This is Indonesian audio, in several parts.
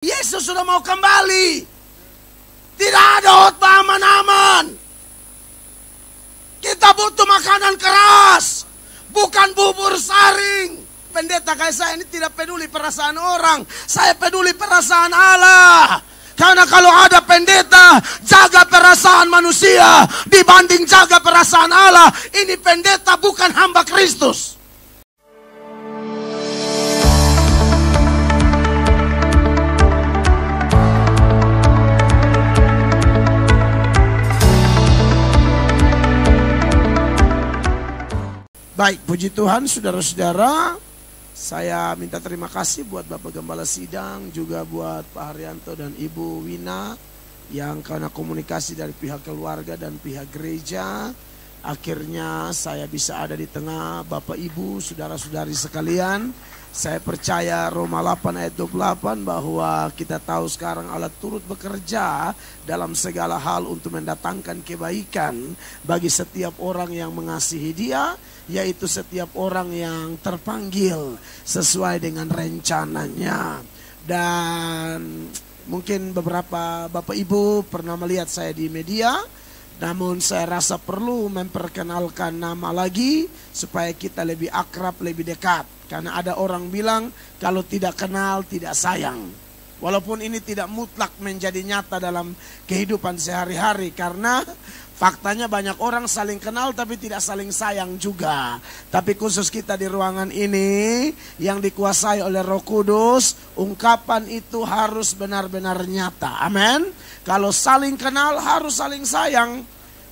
Yesus sudah mau kembali. Tidak ada khotbah aman-aman. Kita butuh makanan keras, bukan bubur saring. Pendeta kayak saya ini tidak peduli perasaan orang, saya peduli perasaan Allah. Karena kalau ada pendeta jaga perasaan manusia dibanding jaga perasaan Allah, ini pendeta bukan hamba Kristus. Baik, puji Tuhan, saudara-saudara, saya minta terima kasih buat Bapak Gembala Sidang, juga buat Pak Haryanto dan Ibu Wina, yang karena komunikasi dari pihak keluarga dan pihak gereja, akhirnya saya bisa ada di tengah Bapak Ibu, saudara-saudari sekalian. Saya percaya Roma 8 ayat 28 bahwa kita tahu sekarang Allah turut bekerja dalam segala hal untuk mendatangkan kebaikan bagi setiap orang yang mengasihi Dia, yaitu setiap orang yang terpanggil sesuai dengan rencananya. Dan mungkin beberapa Bapak Ibu pernah melihat saya di media, namun saya rasa perlu memperkenalkan nama lagi supaya kita lebih akrab, lebih dekat. Karena ada orang bilang kalau tidak kenal tidak sayang. Walaupun ini tidak mutlak menjadi nyata dalam kehidupan sehari-hari, karena faktanya banyak orang saling kenal tapi tidak saling sayang juga. Tapi khusus kita di ruangan ini yang dikuasai oleh Roh Kudus, ungkapan itu harus benar-benar nyata. Amin. Kalau saling kenal harus saling sayang.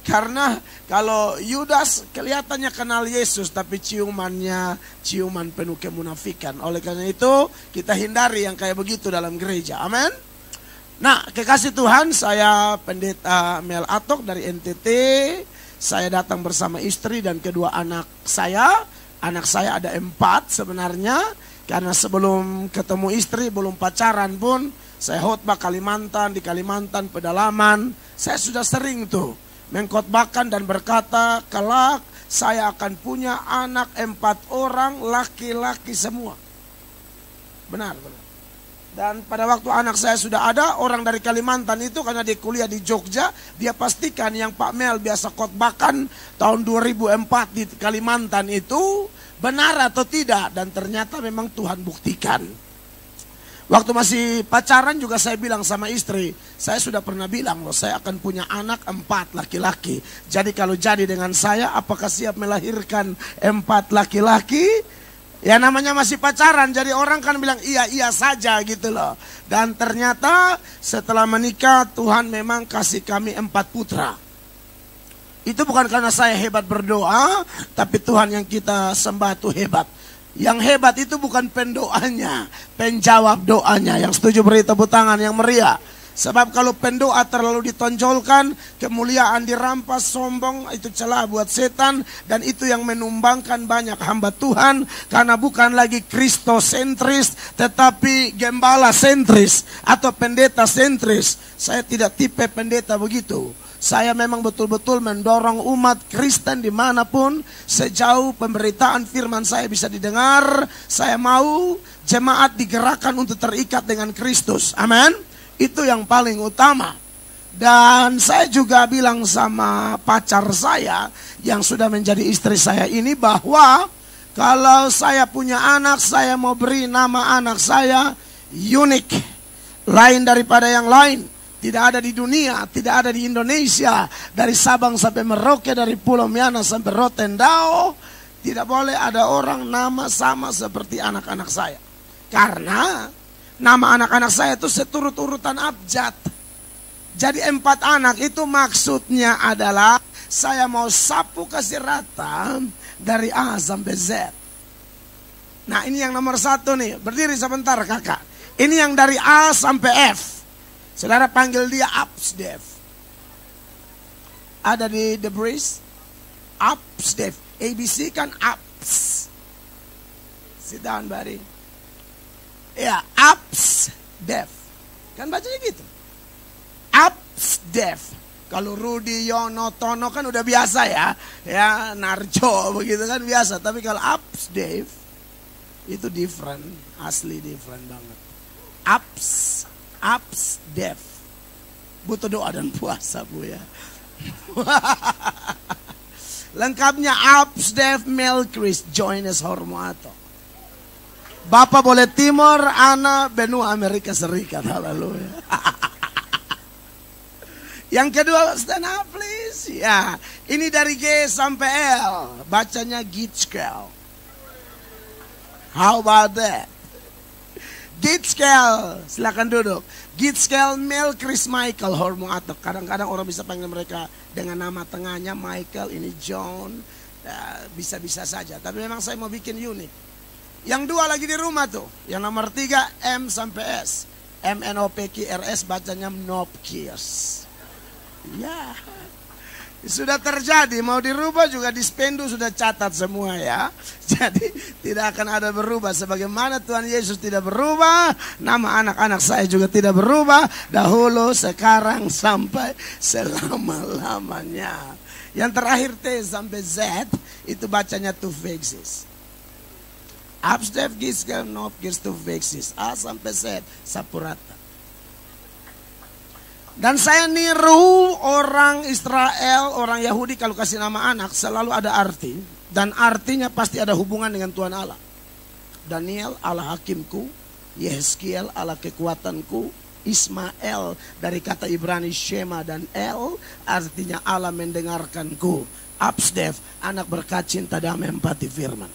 Karena kalau Yudas kelihatannya kenal Yesus tapi ciumannya ciuman penuh kemunafikan. Oleh karena itu kita hindari yang kayak begitu dalam gereja. Amin. Nah, kekasih Tuhan, saya Pendeta Mel Atok dari NTT. Saya datang bersama istri dan kedua anak saya. Anak saya ada 4 sebenarnya. Karena sebelum ketemu istri, belum pacaran pun, saya khotbah Kalimantan, di Kalimantan pedalaman. Saya sudah sering tuh mengkhotbahkan dan berkata, kelak saya akan punya anak 4 orang, laki-laki semua. Benar. Dan pada waktu anak saya sudah ada, orang dari Kalimantan itu karena dia kuliah di Jogja, dia pastikan yang Pak Mel biasa khotbahkan tahun 2004 di Kalimantan itu benar atau tidak. Dan ternyata memang Tuhan buktikan. Waktu masih pacaran juga saya bilang sama istri, saya sudah pernah bilang loh, saya akan punya anak 4 laki-laki. Jadi kalau jadi dengan saya, apakah siap melahirkan 4 laki-laki? Ya namanya masih pacaran, jadi orang kan bilang iya saja gitu loh. Dan ternyata setelah menikah Tuhan memang kasih kami 4 putra. Itu bukan karena saya hebat berdoa, tapi Tuhan yang kita sembah itu hebat. Yang hebat itu bukan pendoanya, penjawab doanya. Yang setuju beri tepuk tangan yang meriah. Sebab kalau pendoa terlalu ditonjolkan, kemuliaan dirampas, sombong, itu celah buat setan. Dan itu yang menumbangkan banyak hamba Tuhan. Karena bukan lagi kristosentris, tetapi gembala sentris atau pendeta sentris. Saya tidak tipe pendeta begitu. Saya memang betul-betul mendorong umat Kristen dimanapun, sejauh pemberitaan firman saya bisa didengar. Saya mau jemaat digerakkan untuk terikat dengan Kristus. Amin. Itu yang paling utama. Dan saya juga bilang sama pacar saya yang sudah menjadi istri saya ini, bahwa kalau saya punya anak, saya mau beri nama anak saya unik, lain daripada yang lain. Tidak ada di dunia, tidak ada di Indonesia. Dari Sabang sampai Merauke, dari Pulau Miana sampai Rotendao, tidak boleh ada orang nama sama seperti anak-anak saya. Karena nama anak-anak saya itu seturut-urutan abjad. Jadi 4 anak itu maksudnya adalah saya mau sapu kasih rata dari A sampai Z. Nah ini yang nomor 1 nih, berdiri sebentar kakak. Ini yang dari A sampai F. Saudara panggil dia Upsdev. Ada di The Breeze. Upsdev. ABC kan Ups. Sit down buddy. Ya, Upsdev. Kan bacanya gitu. Upsdev. Kalau Rudi, Yono, Tono kan udah biasa ya. Ya, Narjo begitu kan biasa. Tapi kalau Upsdev itu different. Asli different banget. Ups APSDEF. Butuh doa dan puasa, Bu ya. Lengkapnya APSDEF Melkris Joines Hormuato. Bapak boleh Timur, Ana benua Amerika Serikat. Haleluya. Yang kedua, stand up please. Ya, ini dari G sampai L. Bacanya Gitskel. How about that? Gitskel, silakan duduk. Gitskel Melkris Michael Hormuato. Kadang-kadang orang bisa panggil mereka dengan nama tengahnya Michael, ini John. Bisa-bisa saja. Tapi memang saya mau bikin unik. Yang dua lagi di rumah tuh. Yang nomor 3 M sampai S. MNOPQRS bacanya Nopkirs. Ya, sudah terjadi. Mau dirubah juga di Spendu sudah catat semua ya. Jadi tidak akan ada berubah. Sebagaimana Tuhan Yesus tidak berubah, nama anak-anak saya juga tidak berubah. Dahulu, sekarang, sampai selama-lamanya. Yang terakhir T sampai Z itu bacanya Tuvexis. APSDEF Gitskel Nopkirs Tuvexis. A sampai Z Sapurata. Dan saya niru orang Israel, orang Yahudi kalau kasih nama anak selalu ada arti. Dan artinya pasti ada hubungan dengan Tuhan Allah. Daniel Allah hakimku, Yehezkiel Allah kekuatanku, Ismael dari kata Ibrani Shema dan El artinya Allah mendengarkanku. APSDEF anak berkat cinta damai empati firman.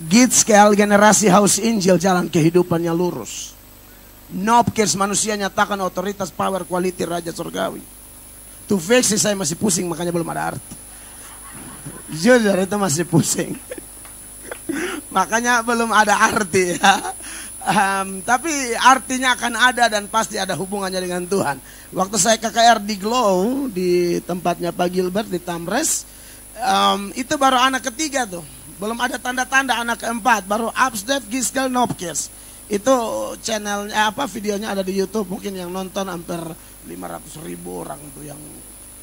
Gitskel generasi Haus Injil jalan kehidupannya lurus. Nopkirs manusia nyatakan otoritas power quality raja surgawi. Tuvexis saya masih pusing makanya belum ada arti. Jujur itu masih pusing. Makanya belum ada arti ya. Tapi artinya akan ada dan pasti ada hubungannya dengan Tuhan. Waktu saya KKR di Glow di tempatnya Pak Gilbert di Tamres, itu baru anak ketiga tuh. Belum ada tanda-tanda anak keempat, baru APSDEF Gitskel Nopkirs. Itu channelnya videonya ada di YouTube. Mungkin yang nonton hampir 500.000 orang tuh yang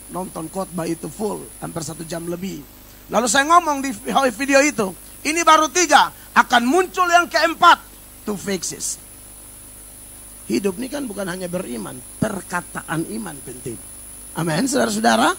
nonton khotbah itu full, hampir 1 jam lebih. Lalu saya ngomong di video itu, ini baru 3, akan muncul yang keempat, Tuvexis. Hidup ini kan bukan hanya beriman, perkataan iman penting. Amin, saudara-saudara.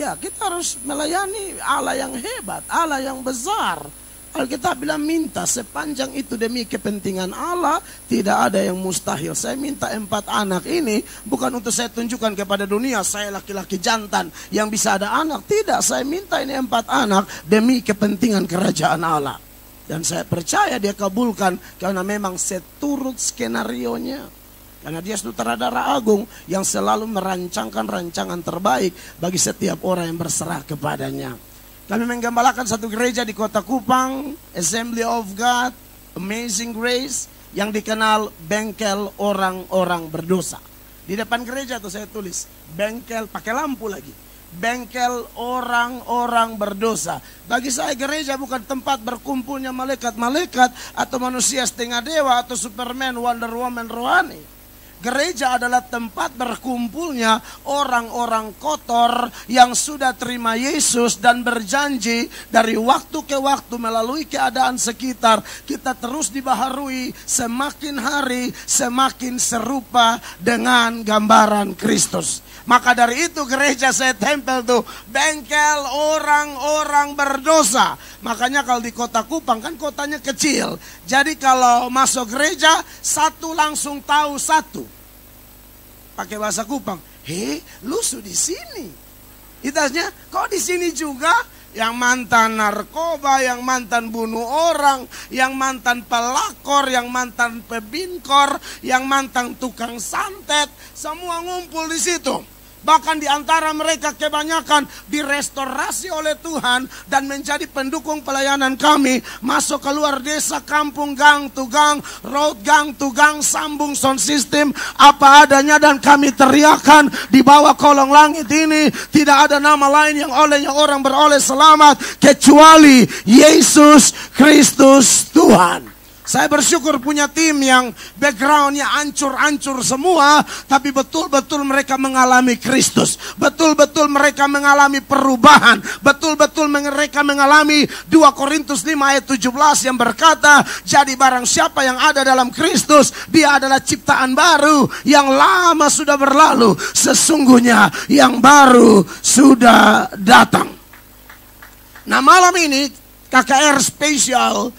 Ya, kita harus melayani Allah yang hebat, Allah yang besar. Alkitab bilang minta sepanjang itu demi kepentingan Allah, tidak ada yang mustahil. Saya minta 4 anak ini bukan untuk saya tunjukkan kepada dunia saya laki-laki jantan yang bisa ada anak. Tidak, saya minta ini 4 anak demi kepentingan kerajaan Allah. Dan saya percaya dia kabulkan karena memang seturut skenarionya. Karena dia sutradara agung yang selalu merancangkan rancangan terbaik bagi setiap orang yang berserah kepadanya. Kami menggembalakan satu gereja di Kota Kupang, Assembly of God, Amazing Grace, yang dikenal bengkel orang-orang berdosa. Di depan gereja tuh saya tulis, bengkel, pakai lampu lagi. Bengkel orang-orang berdosa. Bagi saya gereja bukan tempat berkumpulnya malaikat-malaikat atau manusia setengah dewa atau Superman, Wonder Woman rohani. Gereja adalah tempat berkumpulnya orang-orang kotor yang sudah terima Yesus dan berjanji dari waktu ke waktu melalui keadaan sekitar kita terus dibaharui semakin hari semakin serupa dengan gambaran Kristus. Maka dari itu gereja saya tempel tuh bengkel orang-orang berdosa. Makanya kalau di Kota Kupang kan kotanya kecil. Jadi kalau masuk gereja satu langsung tahu satu. Pakai bahasa Kupang, lu di sini. Itasnya, kok di sini juga? Yang mantan narkoba, yang mantan bunuh orang, yang mantan pelakor, yang mantan pebinkor, yang mantan tukang santet, semua ngumpul di situ. Bahkan di antara mereka kebanyakan direstorasi oleh Tuhan dan menjadi pendukung pelayanan kami. Masuk keluar desa, kampung, gang to gang, road gang to gang, sambung sound system, apa adanya. Dan kami teriakan di bawah kolong langit ini, tidak ada nama lain yang olehnya orang beroleh selamat kecuali Yesus Kristus Tuhan. Saya bersyukur punya tim yang backgroundnya hancur-hancur semua, tapi betul-betul mereka mengalami Kristus. Betul-betul mereka mengalami perubahan. Betul-betul mereka mengalami 2 Korintus 5 ayat 17 yang berkata, jadi barang siapa yang ada dalam Kristus, dia adalah ciptaan baru. Yang lama sudah berlalu, sesungguhnya yang baru sudah datang. Nah, malam ini KKR spesial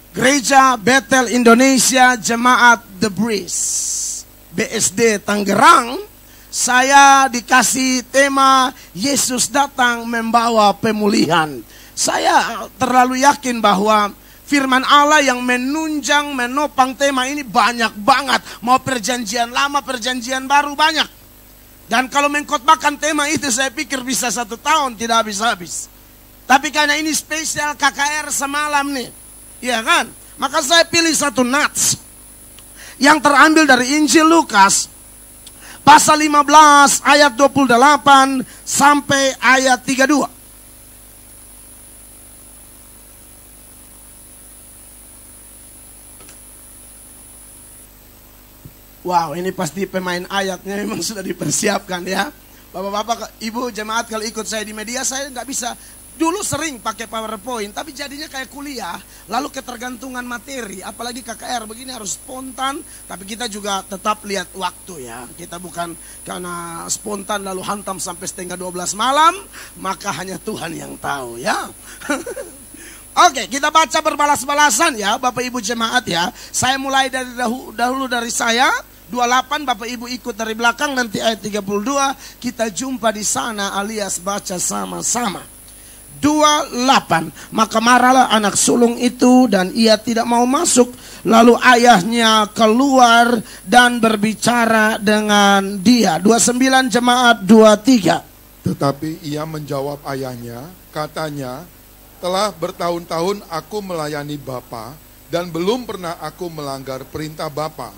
Gereja Bethel Indonesia Jemaat The Breeze BSD Tangerang, saya dikasih tema Yesus datang membawa pemulihan. Saya terlalu yakin bahwa firman Allah yang menopang tema ini banyak banget. Mau perjanjian lama, perjanjian baru banyak. Dan kalau mengkhotbahkan tema itu saya pikir bisa 1 tahun tidak habis-habis. Tapi karena ini spesial KKR semalam nih, iya kan? Maka saya pilih satu nats yang terambil dari Injil Lukas pasal 15 ayat 28 sampai ayat 32. Wow, ini pasti pemain ayatnya memang sudah dipersiapkan ya. Bapak-bapak, ibu jemaat, kalau ikut saya di media, saya nggak bisa. Dulu sering pakai PowerPoint, tapi jadinya kayak kuliah, lalu ketergantungan materi, apalagi KKR begini harus spontan, tapi kita juga tetap lihat waktu ya. Kita bukan karena spontan lalu hantam sampai 11:30 malam, maka hanya Tuhan yang tahu ya. Oke, kita baca berbalas-balasan ya Bapak Ibu jemaat ya. Saya mulai dari dahulu dari saya. 28 Bapak Ibu ikut dari belakang, nanti ayat 32 kita jumpa di sana alias baca sama-sama. 28, maka marahlah anak sulung itu dan ia tidak mau masuk. Lalu ayahnya keluar dan berbicara dengan dia. 29 jemaat 23. Tetapi ia menjawab ayahnya, katanya, telah bertahun-tahun aku melayani Bapa dan belum pernah aku melanggar perintah Bapa.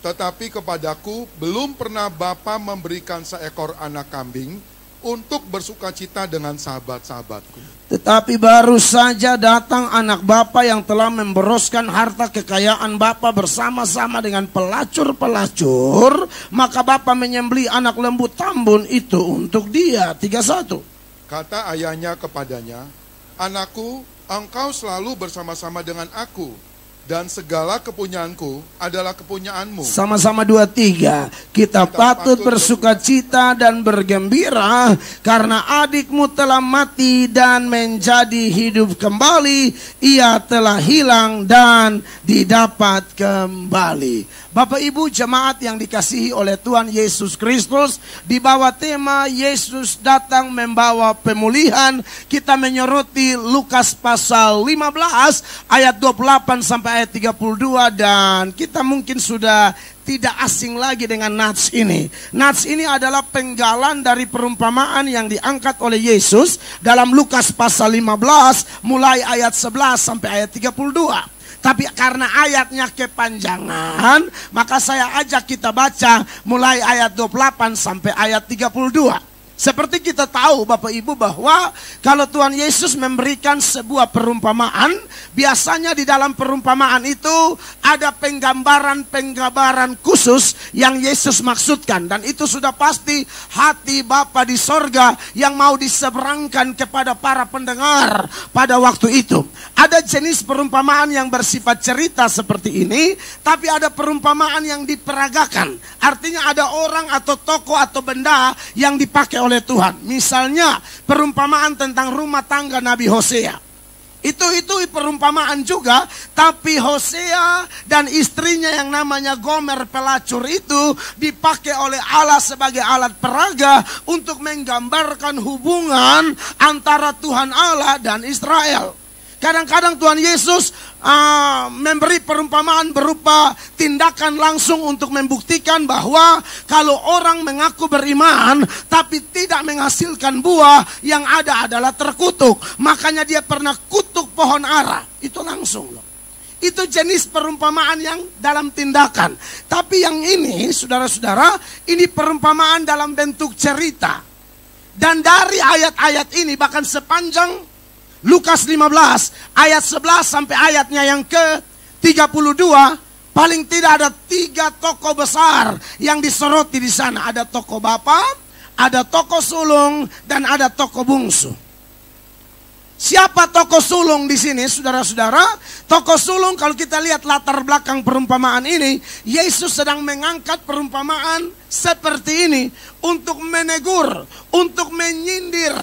Tetapi kepadaku belum pernah Bapa memberikan seekor anak kambing untuk bersukacita dengan sahabat-sahabatku. Tetapi baru saja datang anak bapa yang telah memboroskan harta kekayaan bapa bersama-sama dengan pelacur-pelacur, maka bapa menyembelih anak lembu tambun itu untuk dia. 31. Kata ayahnya kepadanya, anakku, engkau selalu bersama-sama dengan aku, dan segala kepunyaanku adalah kepunyaanmu. Sama-sama 23. Kita patut bersukacita dan bergembira karena adikmu telah mati dan menjadi hidup kembali. Ia telah hilang dan didapat kembali. Bapak Ibu jemaat yang dikasihi oleh Tuhan Yesus Kristus, di bawah tema Yesus datang membawa pemulihan, kita menyoroti Lukas pasal 15 ayat 28 sampai ayat 32, dan kita mungkin sudah tidak asing lagi dengan nats ini. Nats ini adalah penggalan dari perumpamaan yang diangkat oleh Yesus dalam Lukas pasal 15 mulai ayat 11 sampai ayat 32. Tapi karena ayatnya kepanjangan, maka saya ajak kita baca mulai ayat 28 sampai ayat 32. Seperti kita tahu Bapak Ibu bahwa kalau Tuhan Yesus memberikan sebuah perumpamaan, biasanya di dalam perumpamaan itu ada penggambaran-penggambaran khusus yang Yesus maksudkan. Dan itu sudah pasti hati Bapa di sorga yang mau diseberangkan kepada para pendengar pada waktu itu. Ada jenis perumpamaan yang bersifat cerita seperti ini, tapi ada perumpamaan yang diperagakan. Artinya ada orang atau tokoh atau benda yang dipakai oleh Tuhan. Misalnya perumpamaan tentang rumah tangga Nabi Hosea. Itu perumpamaan juga, tapi Hosea dan istrinya yang namanya Gomer pelacur itu dipakai oleh Allah sebagai alat peraga untuk menggambarkan hubungan antara Tuhan Allah dan Israel. Kadang-kadang Tuhan Yesus memberi perumpamaan berupa tindakan langsung untuk membuktikan bahwa kalau orang mengaku beriman tapi tidak menghasilkan buah, yang ada adalah terkutuk. Makanya dia pernah kutuk pohon ara. Itu langsung loh. Itu jenis perumpamaan yang dalam tindakan. Tapi yang ini, saudara-saudara, ini perumpamaan dalam bentuk cerita. Dan dari ayat-ayat ini, bahkan sepanjang Lukas 15 ayat 11 sampai ayatnya yang ke 32, paling tidak ada 3 tokoh besar yang disoroti di sana. Ada tokoh bapa, ada tokoh sulung, dan ada tokoh bungsu. Siapa tokoh sulung di sini, saudara-saudara? Tokoh sulung, kalau kita lihat latar belakang perumpamaan ini, Yesus sedang mengangkat perumpamaan seperti ini untuk menegur, untuk menyindir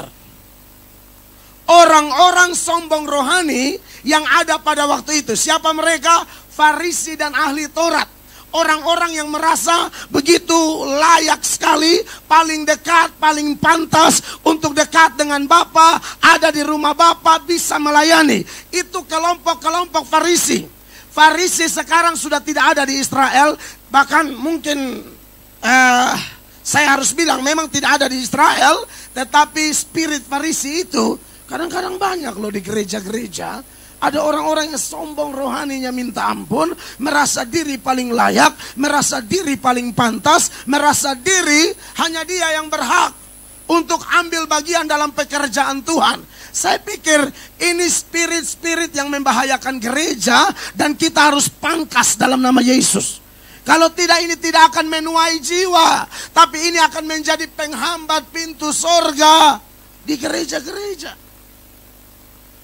orang-orang sombong rohani yang ada pada waktu itu. Siapa mereka? Farisi dan ahli Taurat. Orang-orang yang merasa begitu layak sekali, paling dekat, paling pantas untuk dekat dengan Bapa, ada di rumah Bapa, bisa melayani. Itu kelompok-kelompok Farisi. Farisi sekarang sudah tidak ada di Israel. Bahkan mungkin saya harus bilang memang tidak ada di Israel. Tetapi spirit Farisi itu kadang-kadang banyak loh di gereja-gereja. Ada orang-orang yang sombong rohaninya minta ampun, merasa diri paling layak, merasa diri paling pantas, merasa diri hanya dia yang berhak untuk ambil bagian dalam pekerjaan Tuhan. Saya pikir ini spirit-spirit yang membahayakan gereja dan kita harus pangkas dalam nama Yesus. Kalau tidak, ini tidak akan menuai jiwa, tapi ini akan menjadi penghambat pintu sorga di gereja-gereja.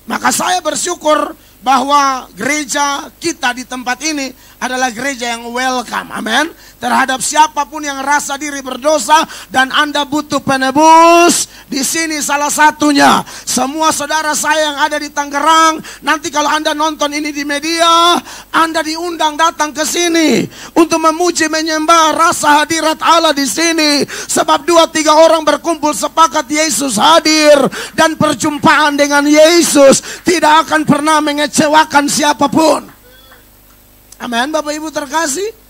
Maka saya bersyukur bahwa gereja kita di tempat ini adalah gereja yang welcome, amin, terhadap siapapun yang rasa diri berdosa dan Anda butuh penebus. Di sini salah satunya. Semua saudara saya yang ada di Tangerang, nanti kalau Anda nonton ini di media, Anda diundang datang ke sini untuk memuji menyembah rasa hadirat Allah di sini. Sebab 2-3 orang berkumpul sepakat Yesus hadir, dan perjumpaan dengan Yesus tidak akan pernah mengecewakan siapapun. Amin, Bapak Ibu terkasih.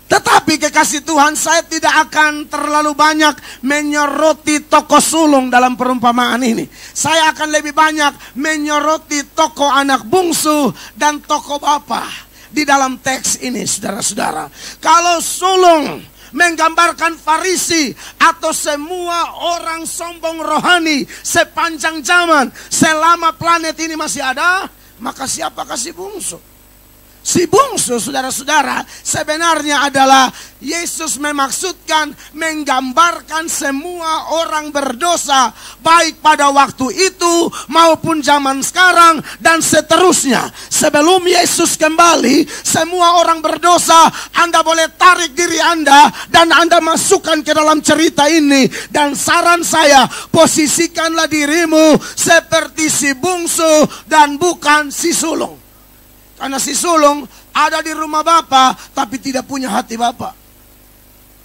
Tetapi kekasih Tuhan, saya tidak akan terlalu banyak menyoroti tokoh sulung dalam perumpamaan ini. Saya akan lebih banyak menyoroti tokoh anak bungsu dan tokoh bapa di dalam teks ini, saudara-saudara. Kalau sulung menggambarkan Farisi atau semua orang sombong rohani sepanjang zaman, selama planet ini masih ada, maka siapakah si bungsu? Si bungsu, saudara-saudara, sebenarnya adalah Yesus memaksudkan menggambarkan semua orang berdosa, baik pada waktu itu maupun zaman sekarang dan seterusnya. Sebelum Yesus kembali, semua orang berdosa, Anda boleh tarik diri Anda dan Anda masukkan ke dalam cerita ini. Dan saran saya, posisikanlah dirimu seperti si bungsu dan bukan si sulung. Karena si sulung ada di rumah Bapa tapi tidak punya hati Bapa.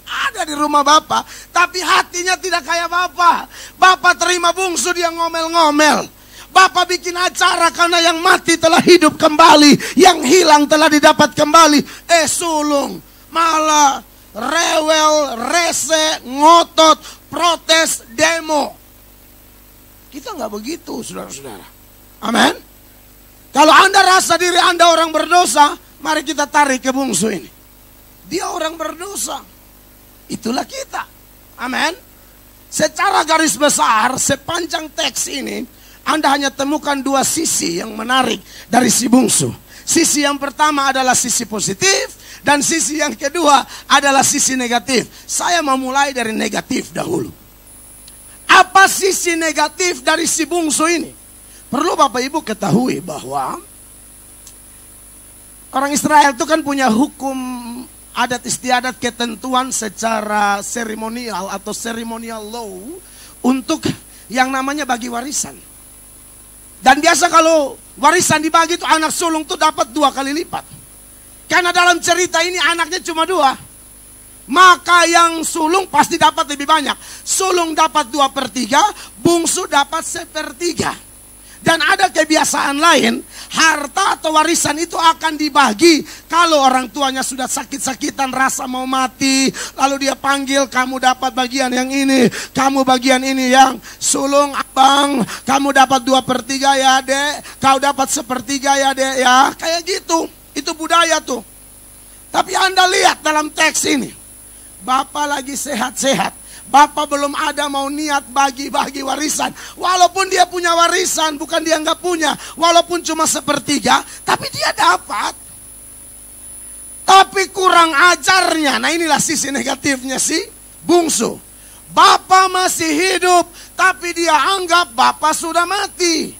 Ada di rumah Bapa tapi hatinya tidak kayak Bapa. Bapa terima bungsu, dia ngomel-ngomel. Bapa bikin acara karena yang mati telah hidup kembali, yang hilang telah didapat kembali. Sulung malah rewel, rese, ngotot, protes, demo. Kita nggak begitu, saudara-saudara. Amin. Kalau Anda rasa diri Anda orang berdosa, mari kita tarik ke bungsu ini. Dia orang berdosa. Itulah kita. Amin. Secara garis besar, sepanjang teks ini, Anda hanya temukan 2 sisi yang menarik dari si bungsu. Sisi yang pertama adalah sisi positif, dan sisi yang kedua adalah sisi negatif. Saya mau mulai dari negatif dahulu. Apa sisi negatif dari si bungsu ini? Perlu Bapak Ibu ketahui bahwa orang Israel itu kan punya hukum adat istiadat, ketentuan secara seremonial atau ceremonial law untuk yang namanya bagi warisan. Dan biasa kalau warisan dibagi itu anak sulung tuh dapat 2 kali lipat. Karena dalam cerita ini anaknya cuma 2. Maka yang sulung pasti dapat lebih banyak. Sulung dapat 2/3, bungsu dapat 1/3. Dan ada kebiasaan lain, harta atau warisan itu akan dibagi kalau orang tuanya sudah sakit-sakitan, rasa mau mati. Lalu dia panggil, kamu dapat bagian yang ini, kamu bagian ini. Yang sulung abang, kamu dapat 2/3 ya dek, kau dapat 1/3 ya dek ya. Kayak gitu, itu budaya tuh. Tapi Anda lihat dalam teks ini, Bapak lagi sehat-sehat, Bapak belum ada mau niat bagi-bagi warisan. Walaupun dia punya warisan, bukan dia nggak punya. Walaupun cuma sepertiga, tapi dia dapat. Tapi kurang ajarnya. Nah inilah sisi negatifnya si bungsu. Bapak masih hidup, tapi dia anggap bapak sudah mati.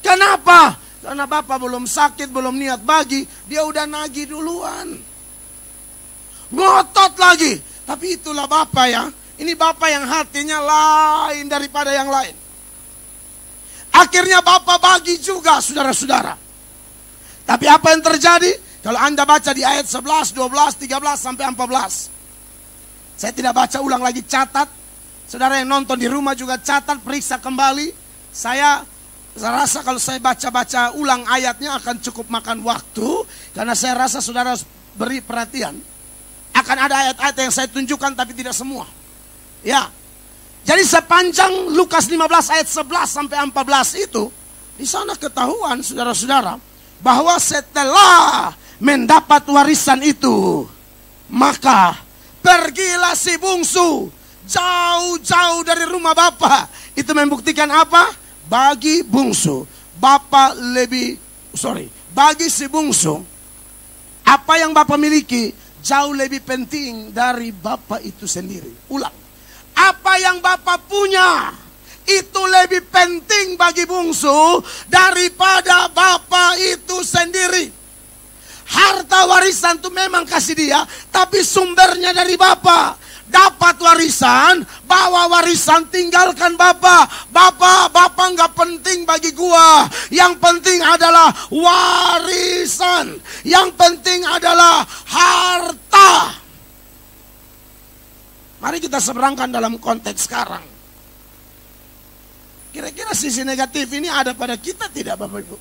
Kenapa? Karena bapak belum sakit, belum niat bagi. Dia udah nagih duluan. Ngotot lagi. Tapi itulah bapak ya. Ini bapak yang hatinya lain daripada yang lain. Akhirnya bapak bagi juga saudara-saudara. Tapi apa yang terjadi? Kalau Anda baca di ayat 11, 12, 13 sampai 14. Saya tidak baca ulang lagi, catat. Saudara yang nonton di rumah juga catat, periksa kembali. Saya rasa kalau saya baca-baca ulang ayatnya akan cukup makan waktu. Karena saya rasa saudara harus beri perhatian. Akan ada ayat-ayat yang saya tunjukkan tapi tidak semua. Ya, jadi sepanjang Lukas 15 ayat 11 sampai 14 itu, di sana ketahuan saudara-saudara, bahwa setelah mendapat warisan itu, maka pergilah si bungsu jauh-jauh dari rumah bapak. Itu membuktikan apa? Bagi bungsu, bagi si bungsu, apa yang bapak miliki jauh lebih penting dari bapak itu sendiri. Ulang. Apa yang bapak punya itu lebih penting bagi bungsu daripada bapak itu sendiri. Harta warisan itu memang kasih dia, tapi sumbernya dari bapak. Dapat warisan, bawa warisan, tinggalkan bapak. Bapak nggak penting bagi gua. Yang penting adalah warisan. Yang penting adalah harta. Mari kita seberangkan dalam konteks sekarang. Kira-kira sisi negatif ini ada pada kita tidak Bapak Ibu?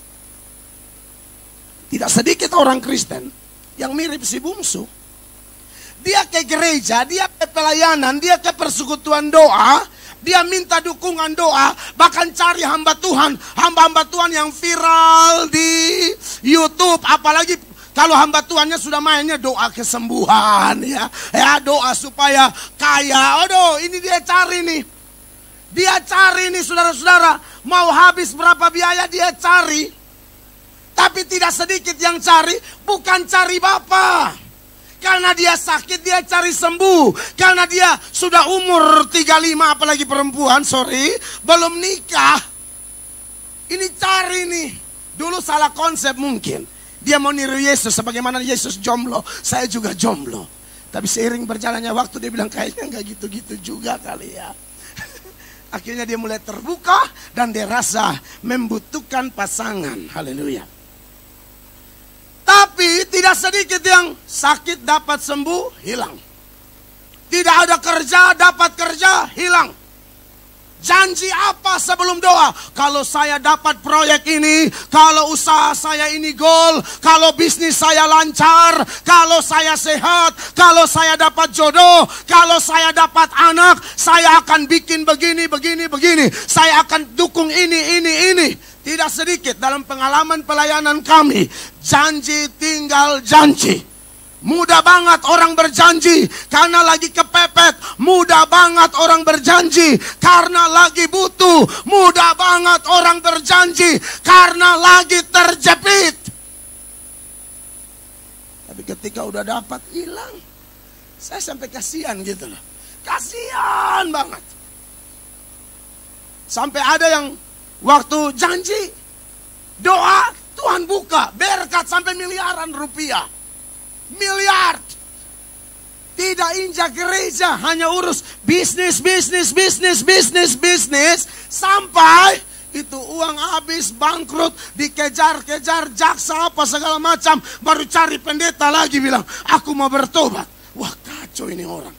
Tidak sedikit orang Kristen yang mirip si bungsu. Dia ke gereja, dia ke pelayanan, dia ke persekutuan doa. Dia minta dukungan doa, bahkan cari hamba Tuhan. Hamba-hamba Tuhan yang viral di YouTube. Apalagi kalau hamba Tuhannya sudah mainnya doa kesembuhan ya. Ya doa supaya kaya. Aduh ini dia cari nih. Dia cari nih saudara-saudara. Mau habis berapa biaya dia cari. Tapi tidak sedikit yang cari. Bukan cari Bapa. Karena dia sakit dia cari sembuh. Karena dia sudah umur 35 apalagi perempuan belum nikah. Ini cari nih. Dulu salah konsep mungkin. Dia mau niru Yesus sebagaimana Yesus jomblo. Saya juga jomblo. Tapi seiring berjalannya waktu dia bilang kayaknya nggak gitu-gitu juga kali ya. Akhirnya dia mulai terbuka dan dia rasa membutuhkan pasangan. Haleluya. Tapi tidak sedikit yang sakit dapat sembuh, hilang. Tidak ada kerja, dapat kerja, hilang. Janji apa sebelum doa? Kalau saya dapat proyek ini, kalau usaha saya ini goal, kalau bisnis saya lancar, kalau saya sehat, kalau saya dapat jodoh, kalau saya dapat anak, saya akan bikin begini. Saya akan dukung ini. Tidak sedikit dalam pengalaman pelayanan kami, janji tinggal janji. Mudah banget orang berjanji karena lagi kepepet. Mudah banget orang berjanji karena lagi butuh. Mudah banget orang berjanji karena lagi terjepit. Tapi ketika udah dapat hilang. Saya sampai kasihan gitu loh. Kasihan banget. Sampai ada yang waktu janji doa Tuhan buka berkat sampai miliaran rupiah. Miliar. Tidak injak gereja, hanya urus bisnis. Sampai itu uang habis, bangkrut, dikejar-kejar jaksa apa segala macam. Baru cari pendeta lagi bilang, aku mau bertobat. Wah kacau ini orang.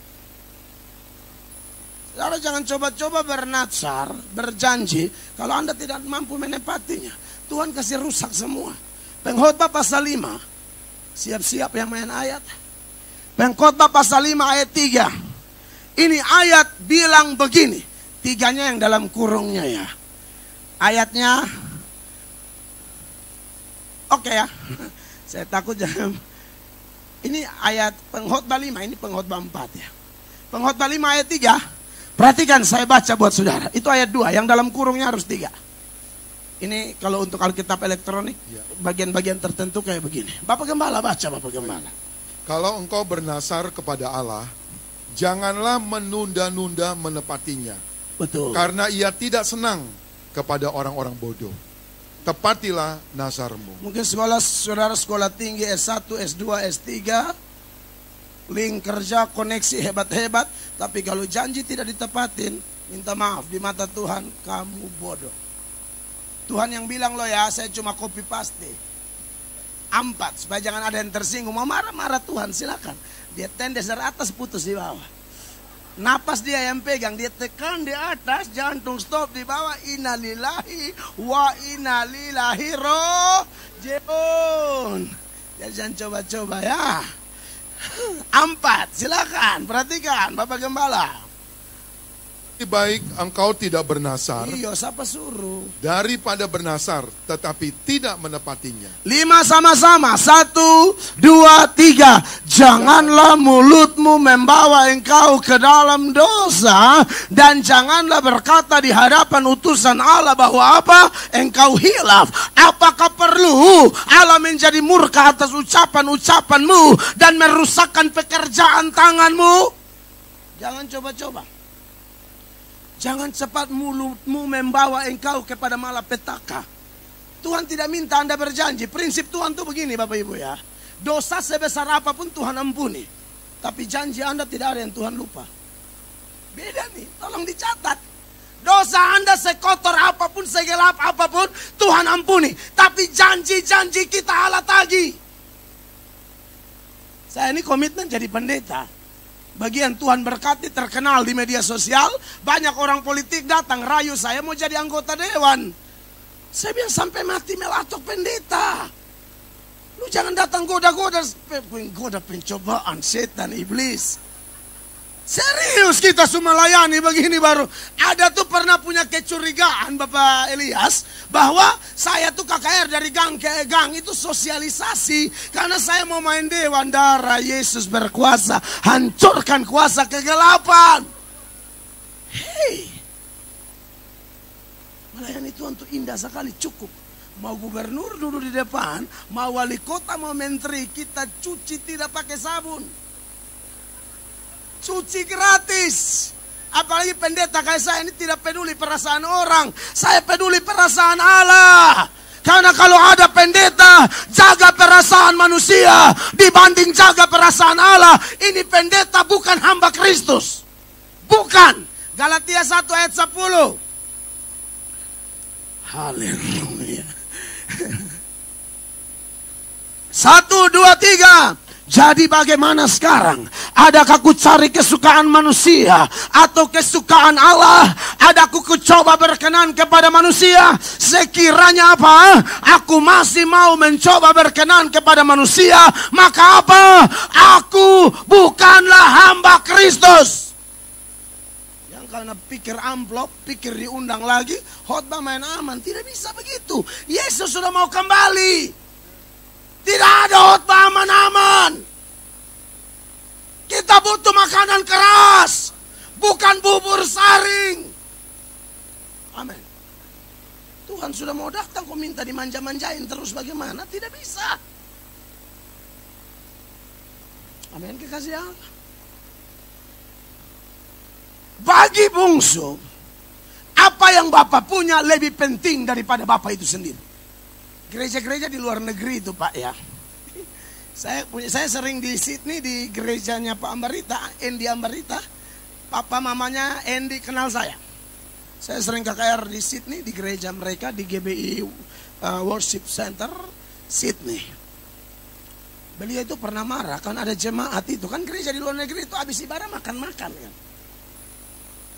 Saudara jangan coba-coba bernazar, berjanji. Kalau Anda tidak mampu menepatinya, Tuhan kasih rusak semua. Pengkhotbah pasal 5. Siap-siap yang main ayat. Pengkhotbah pasal 5 ayat 3. Ini ayat bilang begini. 3-nya yang dalam kurungnya ya. Ayatnya. Oke ya. Saya takut jangan. Ini ayat pengkhotbah 5. Ini pengkhotbah 4 ya. Pengkhotbah 5 ayat 3. Perhatikan, saya baca buat saudara. Itu ayat 2, yang dalam kurungnya harus 3. Ini kalau untuk Alkitab elektronik, bagian-bagian tertentu kayak begini. Bapak Gembala baca, Bapak Gembala. Kalau engkau bernasar kepada Allah, janganlah menunda-nunda menepatinya. Betul. Karena ia tidak senang kepada orang-orang bodoh. Tepatilah nasarmu. Mungkin saudara sekolah tinggi S1, S2, S3, link kerja, koneksi hebat-hebat, tapi kalau janji tidak ditepatin, minta maaf, di mata Tuhan kamu bodoh. Tuhan yang bilang loh ya, saya cuma copy paste 4 supaya jangan ada yang tersinggung. Mau marah-marah Tuhan, silakan. Dia tendes dari atas, putus di bawah. Napas dia yang pegang, dia tekan di atas, jantung stop di bawah. Innalillahi wa innalillahi raji'un. Jadi jangan coba-coba ya. 4, silakan perhatikan Bapak Gembala. Lebih baik engkau tidak bernasar Iya, siapa suruh? daripada bernasar tetapi tidak menepatinya. 5 sama-sama, 1, 2, 3. Janganlah mulutmu membawa engkau ke dalam dosa, dan janganlah berkata di hadapan utusan Allah bahwa apa? Engkau hilaf. Apakah perlu Allah menjadi murka atas ucapan-ucapanmu dan merusakkan pekerjaan tanganmu? Jangan coba-coba. Jangan cepat mulutmu membawa engkau kepada malapetaka. Tuhan tidak minta Anda berjanji. Prinsip Tuhan itu begini Bapak Ibu ya. Dosa sebesar apapun Tuhan ampuni. Tapi janji Anda tidak ada yang Tuhan lupa. Beda nih, tolong dicatat. Dosa Anda sekotor apapun, segelap apapun, Tuhan ampuni. Tapi janji-janji kita Allah tagih. Saya ini komitmen jadi pendeta. Bagian Tuhan berkati, terkenal di media sosial. Banyak orang politik datang rayu saya mau jadi anggota dewan. Saya bilang sampai mati melatok pendeta. Lu jangan datang goda-goda pencobaan setan iblis. Serius kita semua layani begini baru. Ada tuh pernah punya kecurigaan Bapak Elias bahwa saya tuh KKR dari gang ke gang itu sosialisasi. Karena saya mau main dewan, darah Yesus berkuasa. Hancurkan kuasa kegelapan. Hei, melayani Tuhan tuh indah sekali, cukup. Mau gubernur duduk di depan, mau wali kota, mau menteri, kita cuci tidak pakai sabun. Cuci gratis. Apalagi pendeta kayak saya ini tidak peduli perasaan orang. Saya peduli perasaan Allah. Karena kalau ada pendeta jaga perasaan manusia dibanding jaga perasaan Allah, ini pendeta bukan hamba Kristus. Bukan. Galatia 1 ayat 10. Haleluya. 1, 2, 3. Jadi bagaimana sekarang? Adakah ku cari kesukaan manusia atau kesukaan Allah? Adakah ku coba berkenan kepada manusia? Sekiranya apa? Aku masih mau mencoba berkenan kepada manusia, maka apa? Aku bukanlah hamba Kristus. Yang karena pikir amplop, pikir diundang lagi, khotbah main aman. Tidak bisa begitu. Yesus sudah mau kembali. Tidak ada khotbah aman-aman. Kita butuh makanan keras, bukan bubur saring. Amin. Tuhan sudah mau datang, kok minta dimanja-manjain terus bagaimana? Tidak bisa. Amin, kekasih Allah. Bagi bungsu, apa yang Bapak punya lebih penting daripada Bapak itu sendiri. Gereja-gereja di luar negeri itu Pak ya. Saya sering di Sydney di gerejanya Pak Ambarita, Andy Ambarita. Papa mamanya Andy kenal saya. Saya sering KKR di Sydney di gereja mereka di GBI Worship Center Sydney. Beliau itu pernah marah kan ada jemaat itu kan gereja di luar negeri itu habis ibadah makan-makan kan.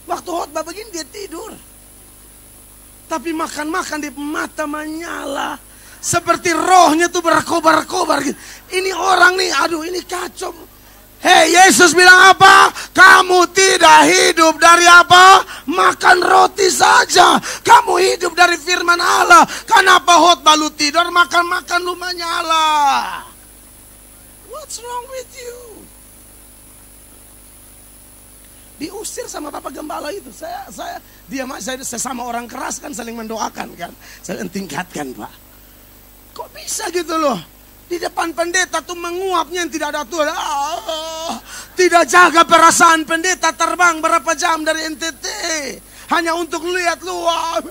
Waktu khotbah begini dia tidur. Tapi makan-makan di mata menyala. Seperti rohnya tuh berkobar-kobar gitu. Ini orang nih, aduh ini kacau. Hei, Yesus bilang apa? Kamu tidak hidup dari apa? Makan roti saja. Kamu hidup dari firman Allah. Kenapa khotbah lu tidur, makan-makan lu menyala? What's wrong with you? Diusir sama Bapak Gembala itu. Dia saya sesama orang keras kan saling mendoakan kan. Saling tingkatkan Pak. Kok bisa gitu loh. Di depan pendeta tuh menguapnya yang tidak ada Tuhan. Tidak jaga perasaan pendeta terbang berapa jam dari NTT. Hanya untuk lihat luar.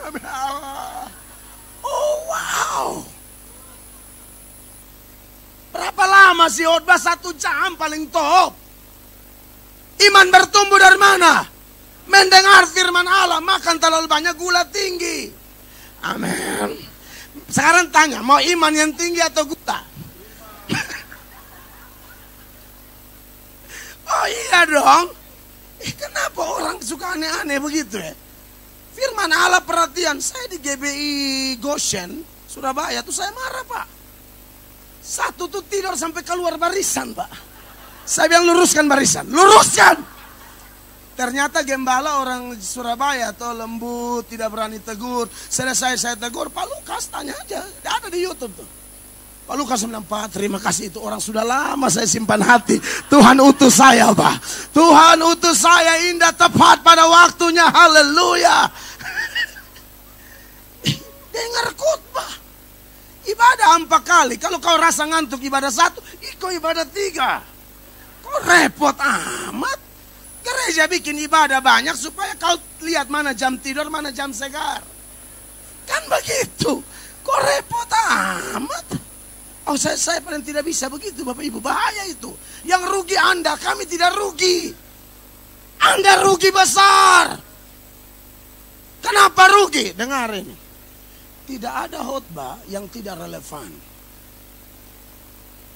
Oh wow. Berapa lama sih khotbah? 1 jam paling top. Iman bertumbuh dari mana? Mendengar firman Allah, makan terlalu banyak gula tinggi. Amin. Sekarang tanya, mau iman yang tinggi atau gula? Oh iya dong. Kenapa orang suka aneh-aneh begitu ya? Firman Allah perhatian, saya di GBI Goshen, Surabaya tuh saya marah Pak. Satu tuh tidur sampai keluar barisan Pak. Saya bilang luruskan barisan, luruskan. Ternyata gembala orang Surabaya atau lembut, tidak berani tegur. Selesai saya tegur, Pak Lukas tanya aja, ada di YouTube tuh. Pak Lukas bilang, Pak terima kasih, itu orang sudah lama saya simpan hati. Tuhan utus saya Pak. Tuhan utus saya indah tepat pada waktunya, haleluya. Dengar khotbah. Ibadah 4 kali, kalau kau rasa ngantuk ibadah 1, ikut ibadah 3. Kok repot amat? Gereja bikin ibadah banyak supaya kau lihat mana jam tidur, mana jam segar. Kan begitu. Kok repot amat? Oh saya paling tidak bisa begitu Bapak Ibu. Bahaya itu. Yang rugi Anda, kami tidak rugi. Anda rugi besar. Kenapa rugi? Dengar ini. Tidak ada khotbah yang tidak relevan.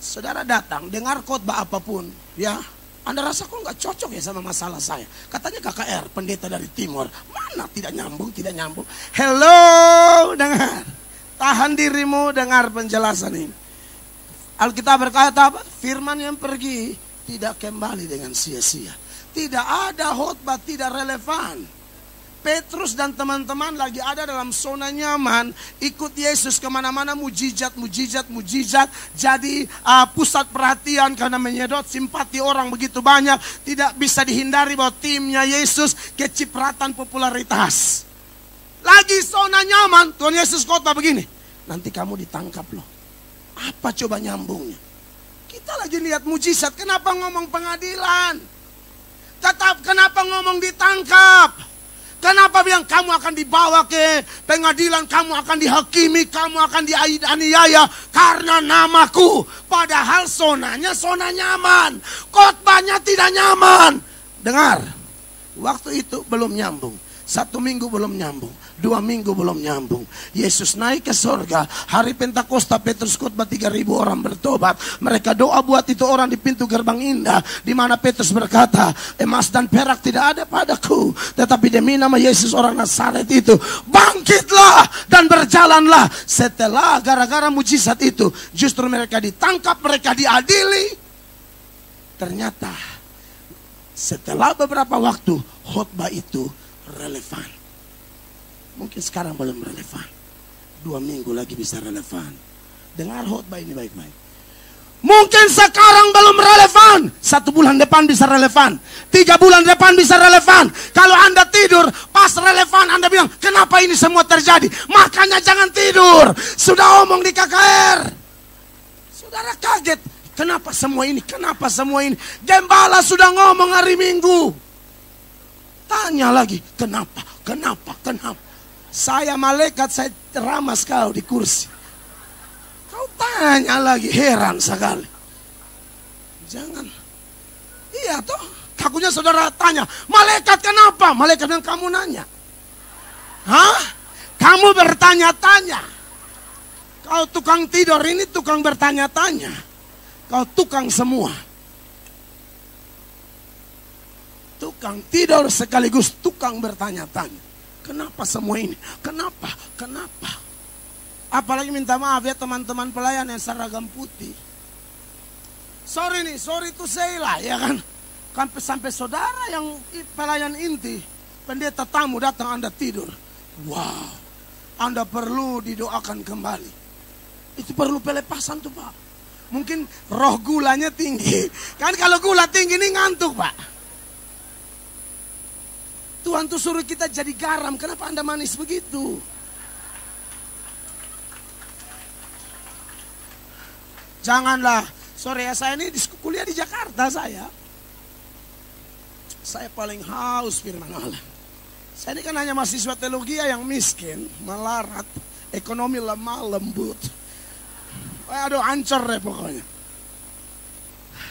Saudara datang, dengar khotbah apapun, ya, Anda rasa kok nggak cocok ya sama masalah saya. Katanya KKR, pendeta dari timur, mana tidak nyambung. Hello, dengar, tahan dirimu, dengar penjelasan ini. Alkitab berkata apa? Firman yang pergi tidak kembali dengan sia-sia. Tidak ada khotbah tidak relevan. Petrus dan teman-teman lagi ada dalam zona nyaman, ikut Yesus kemana-mana, mujizat. Jadi pusat perhatian karena menyedot simpati orang begitu banyak. Tidak bisa dihindari bahwa timnya Yesus kecipratan popularitas. Lagi zona nyaman, Tuhan Yesus khotbah begini, nanti kamu ditangkap loh. Apa coba nyambungnya? Kita lagi lihat mujizat, kenapa ngomong pengadilan? Tetap kenapa ngomong ditangkap? Kenapa bilang kamu akan dibawa ke pengadilan, kamu akan dihakimi, kamu akan dianiaya karena namaku. Padahal zonanya zona nyaman, khotbahnya tidak nyaman. Dengar, waktu itu belum nyambung. 1 minggu belum nyambung, 2 minggu belum nyambung. Yesus naik ke sorga, hari Pentakosta Petrus khotbah 3.000 orang bertobat. Mereka doa buat itu orang di pintu gerbang indah, di mana Petrus berkata, emas dan perak tidak ada padaku, tetapi demi nama Yesus orang Nazaret itu, bangkitlah dan berjalanlah. Setelah gara-gara mujizat itu, justru mereka ditangkap, mereka diadili. Ternyata setelah beberapa waktu, khotbah itu relevan. Mungkin sekarang belum relevan, 2 minggu lagi bisa relevan. Dengar khotbah ini baik-baik. Mungkin sekarang belum relevan, 1 bulan depan bisa relevan, 3 bulan depan bisa relevan. Kalau Anda tidur pas relevan, Anda bilang kenapa ini semua terjadi? Makanya jangan tidur. Sudah omong di KKR, saudara kaget, kenapa semua ini? Kenapa semua ini? Gembala sudah ngomong hari Minggu. Tanya lagi, kenapa? Saya malaikat, saya ramas kau di kursi. Kau tanya lagi, heran sekali. Jangan. Iya toh, takutnya saudara tanya, malaikat kenapa? Malaikat yang kamu nanya. Hah? Kamu bertanya-tanya. Kau tukang tidur, ini tukang bertanya-tanya. Kau tukang semua. Tukang tidur sekaligus tukang bertanya-tanya. Kenapa semua ini? Kenapa? Apalagi minta maaf ya teman-teman pelayan yang seragam putih. Sorry to say lah ya kan. Sampai saudara yang pelayan inti, pendeta tamu datang Anda tidur. Wow, Anda perlu didoakan kembali. Itu perlu pelepasan tuh Pak. Mungkin roh gulanya tinggi. Kan kalau gula tinggi ini ngantuk Pak. Tuhan tuh suruh kita jadi garam. Kenapa Anda manis begitu? Janganlah. Sorry ya, saya ini kuliah di Jakarta saya. Saya paling haus firman Allah. Saya ini kan hanya mahasiswa teologi yang miskin, melarat, ekonomi lemah lembut. Aduh, hancur deh pokoknya.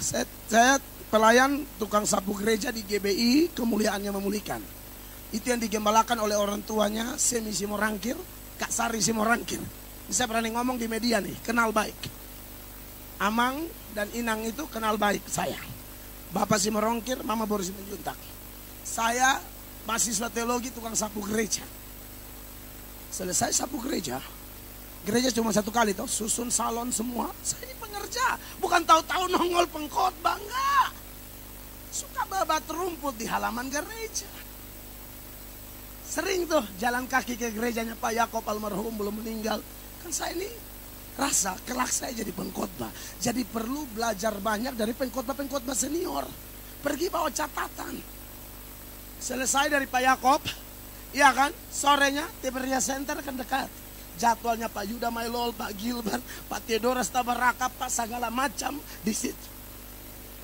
Saya pelayan tukang sapu gereja di GBI, kemuliaannya memulihkan. Itu yang digembalakan oleh orang tuanya, Semi Simorangkir, Kak Sari Simorangkir. Saya berani ngomong di media nih, kenal baik. Amang dan Inang itu kenal baik saya. Bapak Simorangkir, Mama Boris Menjuntak. Saya mahasiswa teologi, tukang sapu gereja. Selesai sapu gereja, gereja cuma satu kali toh, susun salon semua. Saya ini pengerja, bukan tahu-tahu nongol pengkhotbah, enggak. Suka babat rumput di halaman gereja. Sering tuh jalan kaki ke gerejanya Pak Yakob almarhum belum meninggal. Kan saya ini rasa kelak saya jadi pengkhotbah. Jadi perlu belajar banyak dari pengkhotbah-pengkhotbah senior. Pergi bawa catatan. Selesai dari Pak Yakob, iya kan, sorenya Tiberia Center kan dekat. Jadwalnya Pak Yuda Mailol, Pak Gilbert, Pak Theodoras Tabaraka, Pak segala macam di situ.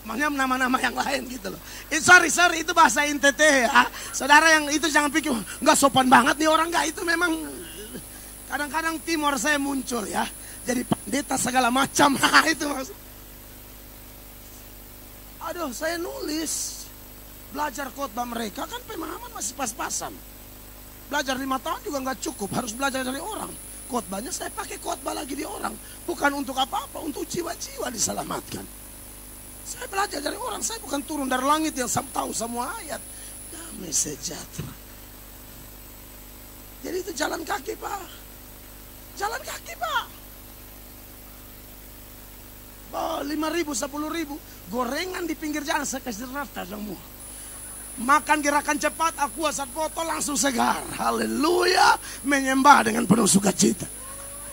Makanya nama-nama yang lain gitu loh. Sorry, itu bahasa NTT ya. Saudara yang itu jangan pikir, nggak sopan banget nih orang, nggak, itu memang kadang-kadang timur saya muncul ya. Jadi pendeta segala macam, itu maksud. Aduh, saya nulis. Belajar khotbah mereka kan pemahaman masih pas-pasan. Belajar 5 tahun juga nggak cukup, harus belajar dari orang. Khotbahnya saya pakai khotbah lagi di orang. Bukan untuk apa-apa, untuk jiwa-jiwa diselamatkan. Saya belajar dari orang, saya bukan turun dari langit yang tahu semua ayat. Damai sejahtera. Jadi itu jalan kaki Pak. Jalan kaki Pak. 5.000, 10.000. Gorengan di pinggir jalan, saya kasih rafta semua. Makan gerakan cepat, aku asat foto langsung segar. Haleluya, menyembah dengan penuh sukacita.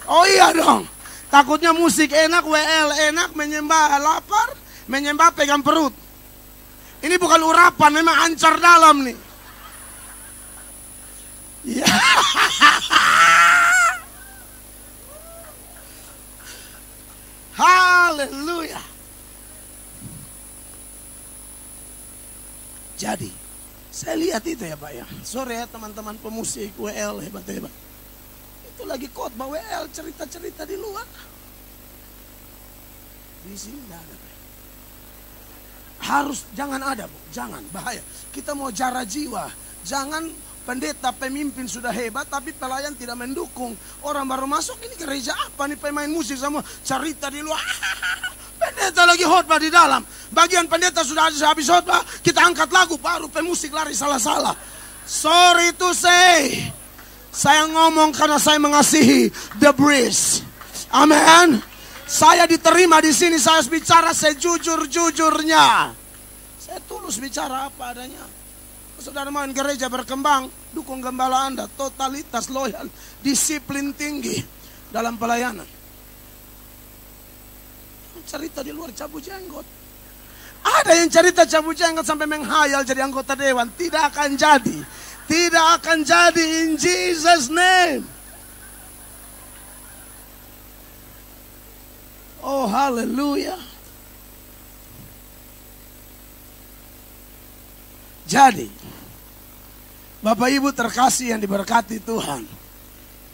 Oh iya dong, takutnya musik enak, WL enak, menyembah lapar, menyembah pegang perut. Ini bukan urapan, memang ancar dalam nih. Ya. Haleluya. Jadi, saya lihat itu ya Pak ya. Sore ya teman-teman pemusik WL hebat-hebat. Itu lagi khotbah WL, cerita-cerita di luar. Di sini tidak ada Pak. Harus, jangan ada Bu, jangan, bahaya. Kita mau jara jiwa. Jangan pendeta, pemimpin sudah hebat tapi pelayan tidak mendukung. Orang baru masuk, ini gereja apa nih, pemain musik semua cerita di luar. Pendeta lagi khotbah di dalam. Bagian pendeta sudah habis khotbah, kita angkat lagu, baru pemusik lari salah-salah. Sorry to say, saya ngomong karena saya mengasihi The Breeze. Amen. Saya diterima di sini, saya harus bicara sejujur-jujurnya. Saya tulus bicara apa adanya. Saudara main gereja berkembang, dukung gembala Anda, totalitas, loyal, disiplin tinggi dalam pelayanan. Cerita di luar cabut jenggot. Ada yang cerita cabut jenggot sampai menghayal jadi anggota dewan. Tidak akan jadi. Tidak akan jadi in Jesus name. Oh haleluya. Jadi Bapak Ibu terkasih yang diberkati Tuhan,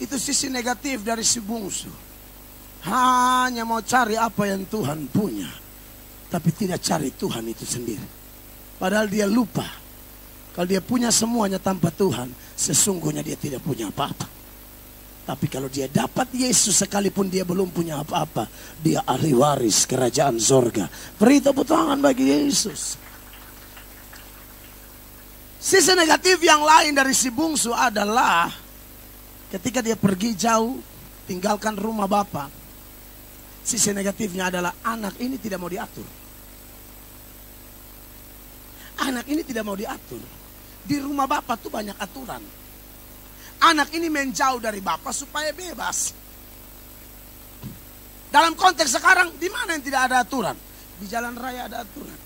itu sisi negatif dari si bungsu. Hanya mau cari apa yang Tuhan punya, tapi tidak cari Tuhan itu sendiri. Padahal dia lupa, kalau dia punya semuanya tanpa Tuhan, sesungguhnya dia tidak punya apa-apa. Tapi kalau dia dapat Yesus, sekalipun dia belum punya apa-apa, dia ahli waris kerajaan sorga. Beri tepuk tangan bagi Yesus. Sisi negatif yang lain dari si bungsu adalah ketika dia pergi jauh, tinggalkan rumah Bapa. Sisi negatifnya adalah anak ini tidak mau diatur. Anak ini tidak mau diatur. Di rumah Bapa tuh banyak aturan. Anak ini menjauh dari Bapa supaya bebas. Dalam konteks sekarang, di mana yang tidak ada aturan? Di jalan raya ada aturan.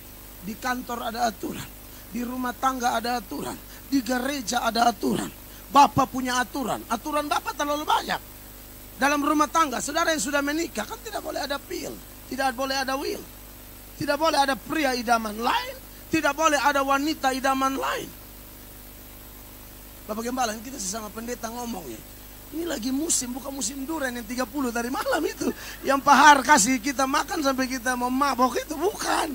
Di kantor ada aturan. Di rumah tangga ada aturan. Di gereja ada aturan. Bapak punya aturan. Aturan Bapak terlalu banyak. Dalam rumah tangga, saudara yang sudah menikah kan tidak boleh ada pil, tidak boleh ada will, tidak boleh ada pria idaman lain, tidak boleh ada wanita idaman lain. Bapak Gembala, kita sesama pendeta ngomong ya. Ini lagi musim, bukan musim durian yang 30 dari malam itu. Yang Pahar kasih kita makan sampai kita mau mabok itu, bukan.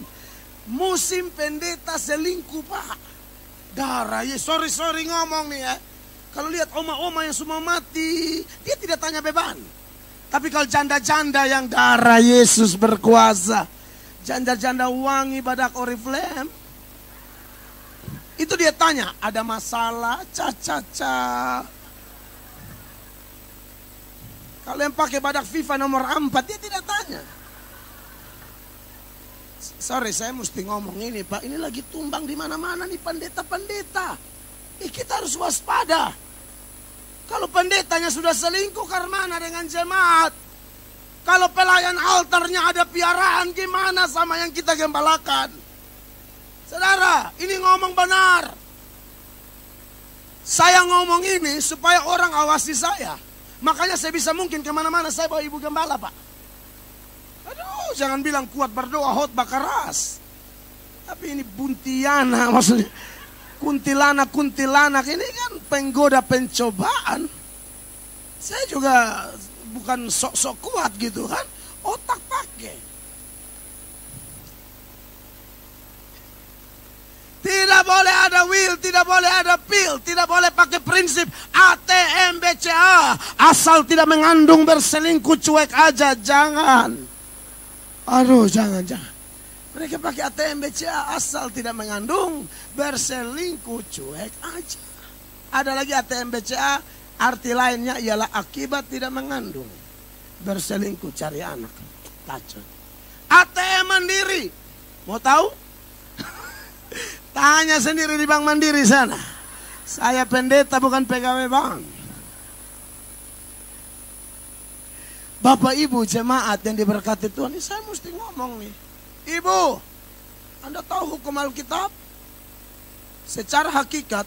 Musim pendeta selingkuh, Pak. Darah, ya sorry ngomong nih ya. Kalau lihat oma-oma yang semua mati, dia tidak tanya beban. Tapi kalau janda-janda yang darah Yesus berkuasa, janda-janda wangi badak oriflame, itu dia tanya, ada masalah, ca. Kalau yang pakai badak FIFA nomor 4, dia tidak tanya. Sorry, saya mesti ngomong ini, Pak. Ini lagi tumbang di mana-mana nih pendeta-pendeta. Kita harus waspada. Kalau pendetanya sudah selingkuh, karmana dengan jemaat? Kalau pelayan altarnya ada piaraan, gimana sama yang kita gembalakan? Saudara, ini ngomong benar. Saya ngomong ini supaya orang awasi saya. Makanya saya bisa mungkin kemana-mana saya bawa ibu gembala, Pak. Aduh, jangan bilang kuat berdoa, khotbah keras. Tapi ini buntiana, maksudnya kuntilanak ini kan penggoda pencobaan. Saya juga bukan sok-sok kuat gitu kan, otak pakai. Tidak boleh ada will, tidak boleh ada pil, tidak boleh pakai prinsip ATM BCA. Asal tidak mengandung berselingkuh cuek aja, jangan. Aduh, jangan. Mereka pakai ATM BCA asal tidak mengandung berselingkuh cuek aja. Ada lagi ATM BCA, arti lainnya ialah akibat tidak mengandung berselingkuh cari anak. Kacau. ATM Mandiri, mau tahu? Tanya sendiri di Bank Mandiri sana. Saya pendeta bukan pegawai bank. Bapak Ibu jemaat yang diberkati Tuhan, ini saya mesti ngomong nih. Ibu, Anda tahu hukum Alkitab? Secara hakikat,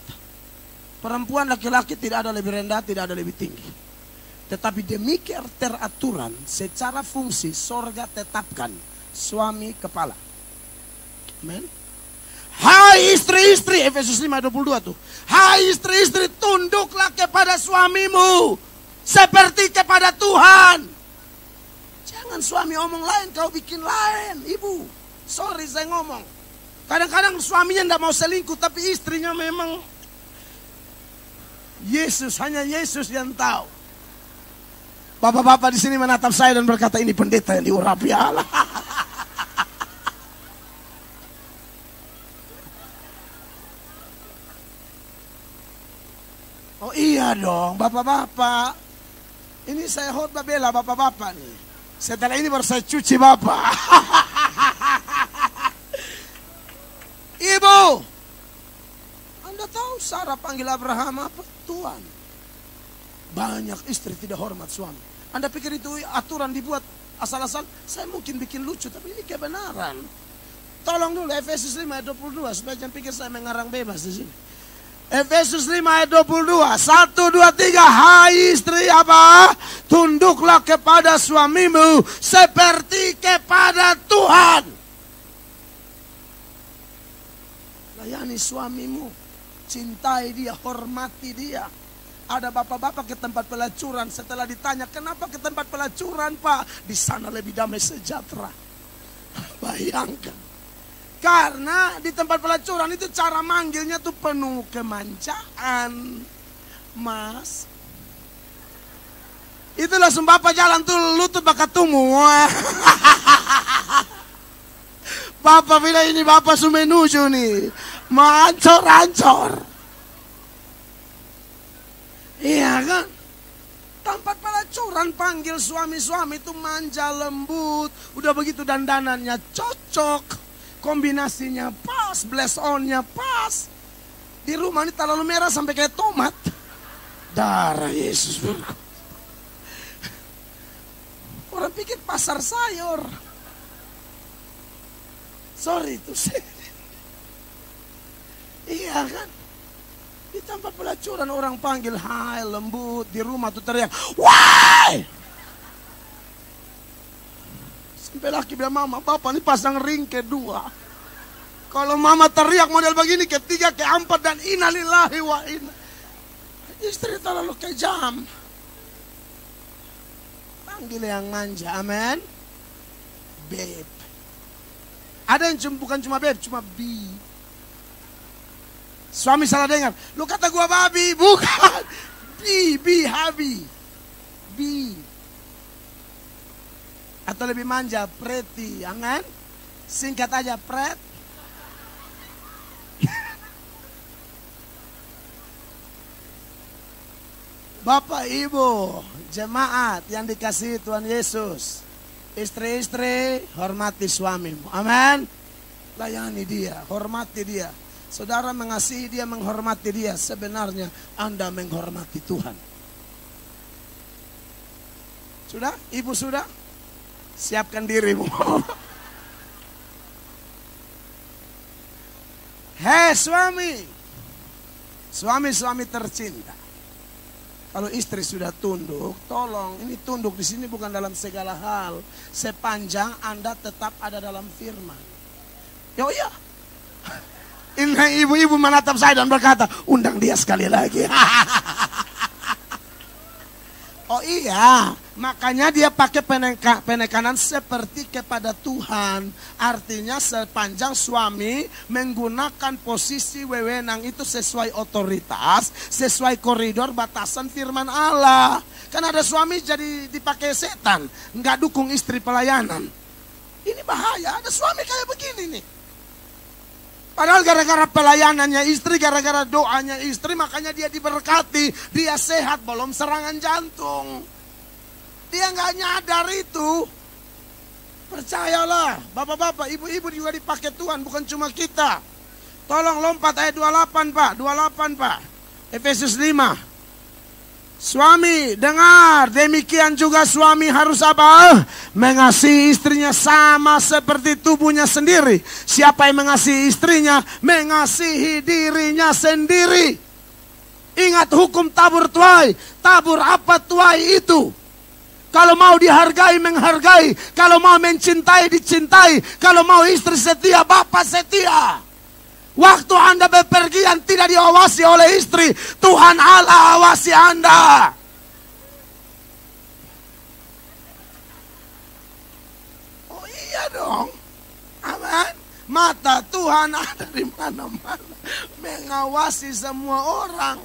perempuan laki-laki tidak ada lebih rendah, tidak ada lebih tinggi. Tetapi demikian teraturan, secara fungsi sorga tetapkan suami kepala. Amen. Hai istri-istri, Efesus 5:22 tuh. Hai istri-istri, tunduklah kepada suamimu seperti kepada Tuhan. Jangan suami omong lain, kau bikin lain, ibu. Sorry saya ngomong. Kadang-kadang suaminya tidak mau selingkuh, tapi istrinya memang Yesus, hanya Yesus yang tahu. Bapak-bapak di sini menatap saya dan berkata, ini pendeta yang diurapi Allah. Oh iya dong, bapak-bapak. Ini saya khotbah bela bapak-bapak nih. Setelah ini baru saya cuci bapak. Ibu, Anda tahu Sarah panggil Abraham apa? Tuhan. Banyak istri tidak hormat suami. Anda pikir itu aturan dibuat asal-asal? Saya mungkin bikin lucu, tapi ini kebenaran. Tolong dulu Efesus 5:22 supaya jangan pikir saya mengarang bebas di sini. Efesus 5:22, 1, 2, 3. Hai istri apa? Tunduklah kepada suamimu seperti kepada Tuhan. Layani suamimu, cintai dia, hormati dia. Ada bapak-bapak ke tempat pelacuran, setelah ditanya kenapa ke tempat pelacuran Pak? Di sana lebih damai sejahtera. Bayangkan. Karena di tempat pelacuran itu cara manggilnya tuh penuh kemanjaan. Mas. Itu langsung bapak jalan tuh lutut bakatumu. Bapak bilang ini bapak sumenuju nih. Mancor-ancor. Iya kan? Tempat pelacuran panggil suami-suami itu manja lembut. Udah begitu dandanannya cocok. Kombinasinya pas, bless on-nya pas. Di rumah ini terlalu merah sampai kayak tomat. Darah Yesus. Orang pikir pasar sayur. Sorry itu. Iya kan? Di tempat pelacuran orang panggil, hai lembut, di rumah tuh teriak, why? Sampai laki bilang, mama, bapak ini pasang ring kedua. Kalau mama teriak model begini, ketiga, keempat, dan innalillahi wa inna. Istri terlalu kejam. Panggil yang manja, amin. Babe. Ada yang bukan cuma babe, cuma bi. Suami salah dengar, lu kata gua babi, bukan. Bi, habi. Bi. Atau lebih manja, pretty, amin. Singkat aja, pret. Bapak, Ibu, jemaat yang dikasihi Tuhan Yesus. Istri-istri, hormati suamimu. Amin. Layani dia, hormati dia. Saudara mengasihi dia, menghormati dia. Sebenarnya Anda menghormati Tuhan. Sudah? Ibu sudah? Siapkan dirimu. Hei suami. Suami-suami tercinta. Kalau istri sudah tunduk, tolong ini tunduk di sini bukan dalam segala hal, sepanjang Anda tetap ada dalam firman. Ya iya. Ini ibu-ibu menatap saya dan berkata, undang dia sekali lagi. Oh iya, makanya dia pakai penekanan seperti kepada Tuhan. Artinya sepanjang suami menggunakan posisi wewenang itu sesuai otoritas, sesuai koridor batasan firman Allah. Kan ada suami jadi dipakai setan, nggak dukung istri pelayanan. Ini bahaya, ada suami kayak begini nih. Padahal gara-gara pelayanannya istri, gara-gara doanya istri, makanya dia diberkati, dia sehat, belum serangan jantung. Dia nggak nyadar itu. Percayalah, bapak-bapak, ibu-ibu juga dipakai Tuhan, bukan cuma kita. Tolong lompat ayat 28 Pak, 28 Pak. Efesus 5. Suami, dengar, demikian juga suami harus apa? Mengasihi istrinya sama seperti tubuhnya sendiri. Siapa yang mengasihi istrinya, mengasihi dirinya sendiri. Ingat hukum tabur tuai. Tabur apa tuai itu? Kalau mau dihargai, menghargai. Kalau mau mencintai, dicintai. Kalau mau istri setia, bapak setia. Waktu Anda bepergian tidak diawasi oleh istri, Tuhan Allah awasi Anda. Oh iya dong. Amin. Mata Tuhan ada di mana-mana, mengawasi semua orang.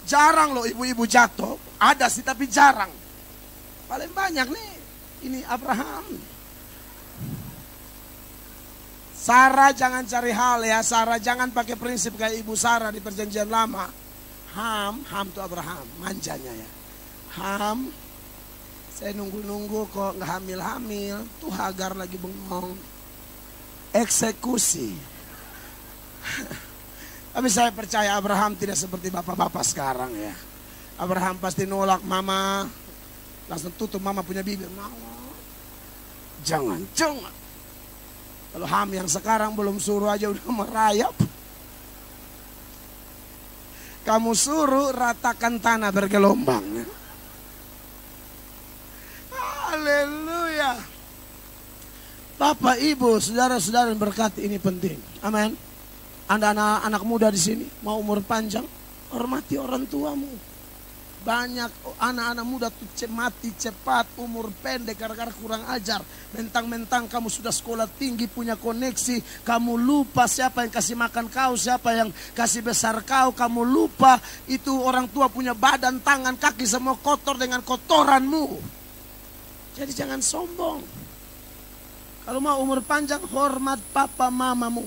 Jarang loh ibu-ibu jatuh. Ada sih tapi jarang. Paling banyak nih, ini Abraham. Sarah jangan cari hal ya, Sarah jangan pakai prinsip kayak ibu Sarah di perjanjian lama. Ham tuh Abraham, manjanya ya. Ham, saya nunggu-nunggu kok nggak hamil-hamil, tuh Hagar lagi bengong. Eksekusi. Tapi saya percaya Abraham tidak seperti bapak-bapak sekarang ya. Abraham pasti nolak mama, langsung tutup mama punya bibir. Mama, jangan. Kalau Ham yang sekarang belum suruh aja udah merayap. Kamu suruh ratakan tanah bergelombang. Haleluya. Bapak, Ibu, saudara-saudara yang berkati, ini penting. Amin. Anda anak muda di sini mau umur panjang, hormati orang tuamu. Banyak anak-anak muda tuh mati cepat, umur pendek gara-gara kurang ajar. Mentang-mentang kamu sudah sekolah tinggi, punya koneksi, kamu lupa siapa yang kasih makan kau, siapa yang kasih besar kau, kamu lupa itu orang tua punya badan, tangan, kaki semua kotor dengan kotoranmu. Jadi jangan sombong. Kalau mau umur panjang, hormat papa mamamu.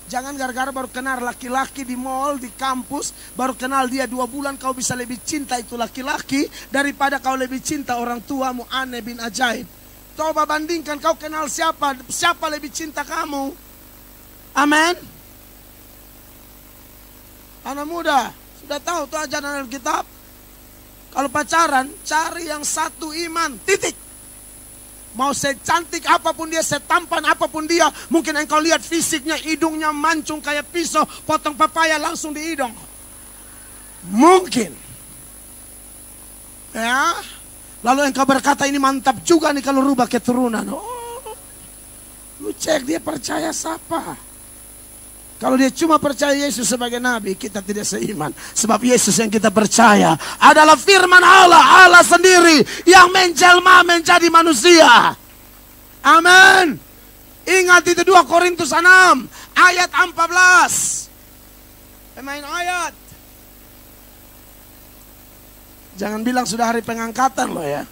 Jangan gara-gara baru kenal laki-laki di mall, di kampus, baru kenal dia 2 bulan kau bisa lebih cinta itu laki-laki daripada kau lebih cinta orang tuamu. Aneh bin ajaib. Coba bandingkan kau kenal siapa lebih cinta kamu. Amin. Anak muda, sudah tahu tuh ajaran Alkitab. Kalau pacaran, cari yang satu iman, titik. Mau secantik apapun dia, setampan apapun dia. Mungkin engkau lihat fisiknya, hidungnya mancung kayak pisau, potong pepaya langsung di hidung. Mungkin. Ya. Lalu engkau berkata ini mantap juga nih kalau rubah keturunan. Oh, lu cek dia percaya siapa? Kalau dia cuma percaya Yesus sebagai nabi, kita tidak seiman. Sebab Yesus yang kita percaya adalah firman Allah, Allah sendiri yang menjelma menjadi manusia. Amin. Ingat itu 2 Korintus 6 ayat 14. Pemain ayat. Jangan bilang sudah hari pengangkatan loh ya.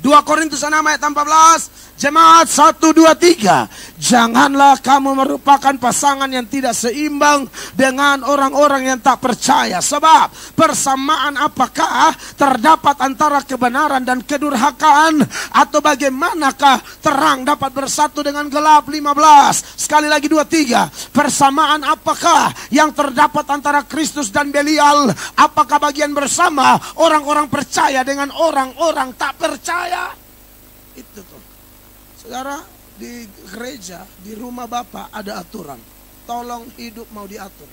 2 Korintus 6 ayat 14. Jemaat 1, 2, 3. Janganlah kamu merupakan pasangan yang tidak seimbang dengan orang-orang yang tak percaya. Sebab persamaan apakah terdapat antara kebenaran dan kedurhakaan? Atau bagaimanakah terang dapat bersatu dengan gelap? 15. Sekali lagi 2, 3. Persamaan apakah yang terdapat antara Kristus dan Belial? Apakah bagian bersama orang-orang percaya dengan orang-orang tak percaya? Itu tuh. Saudara, di gereja, di rumah Bapa ada aturan. Tolong hidup mau diatur.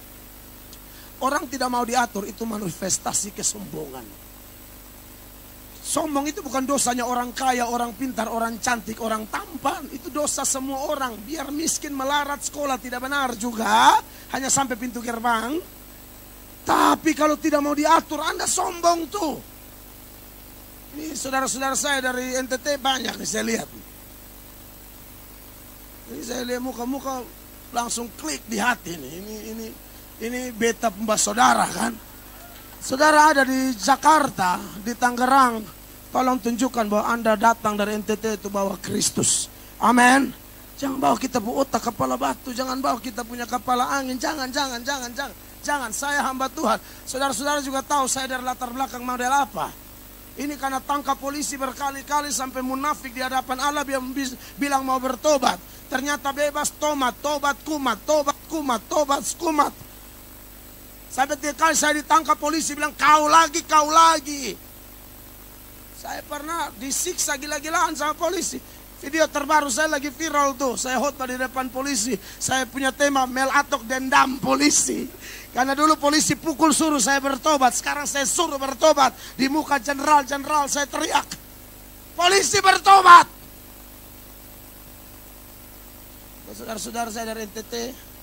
Orang tidak mau diatur itu manifestasi kesombongan. Sombong itu bukan dosanya orang kaya, orang pintar, orang cantik, orang tampan. Itu dosa semua orang. Biar miskin melarat sekolah tidak benar juga. Hanya sampai pintu gerbang. Tapi kalau tidak mau diatur, Anda sombong tuh. Ini saudara-saudara saya dari NTT banyak nih saya lihat. Ini saya lihat muka-muka langsung klik di hati nih. Ini beta pembahas saudara kan. Saudara ada di Jakarta, di Tangerang. Tolong tunjukkan bahwa Anda datang dari NTT itu bawa Kristus. Amin. Jangan bawa kita bu otak kepala batu. Jangan bawa kita punya kepala angin. Jangan. Saya hamba Tuhan. Saudara-saudara juga tahu saya dari latar belakang model apa. Ini karena tangkap polisi berkali-kali sampai munafik di hadapan Allah bilang mau bertobat. Ternyata bebas tobat kumat. Sampai 3 kali saya ditangkap polisi bilang kau lagi. Saya pernah disiksa gila-gilaan sama polisi. Video terbaru saya lagi viral tuh. Saya khotbah di depan polisi. Saya punya tema melatok dendam polisi. Karena dulu polisi pukul suruh saya bertobat. Sekarang saya suruh bertobat. Di muka jenderal saya teriak. Polisi bertobat. Saudara-saudara saya dari NTT,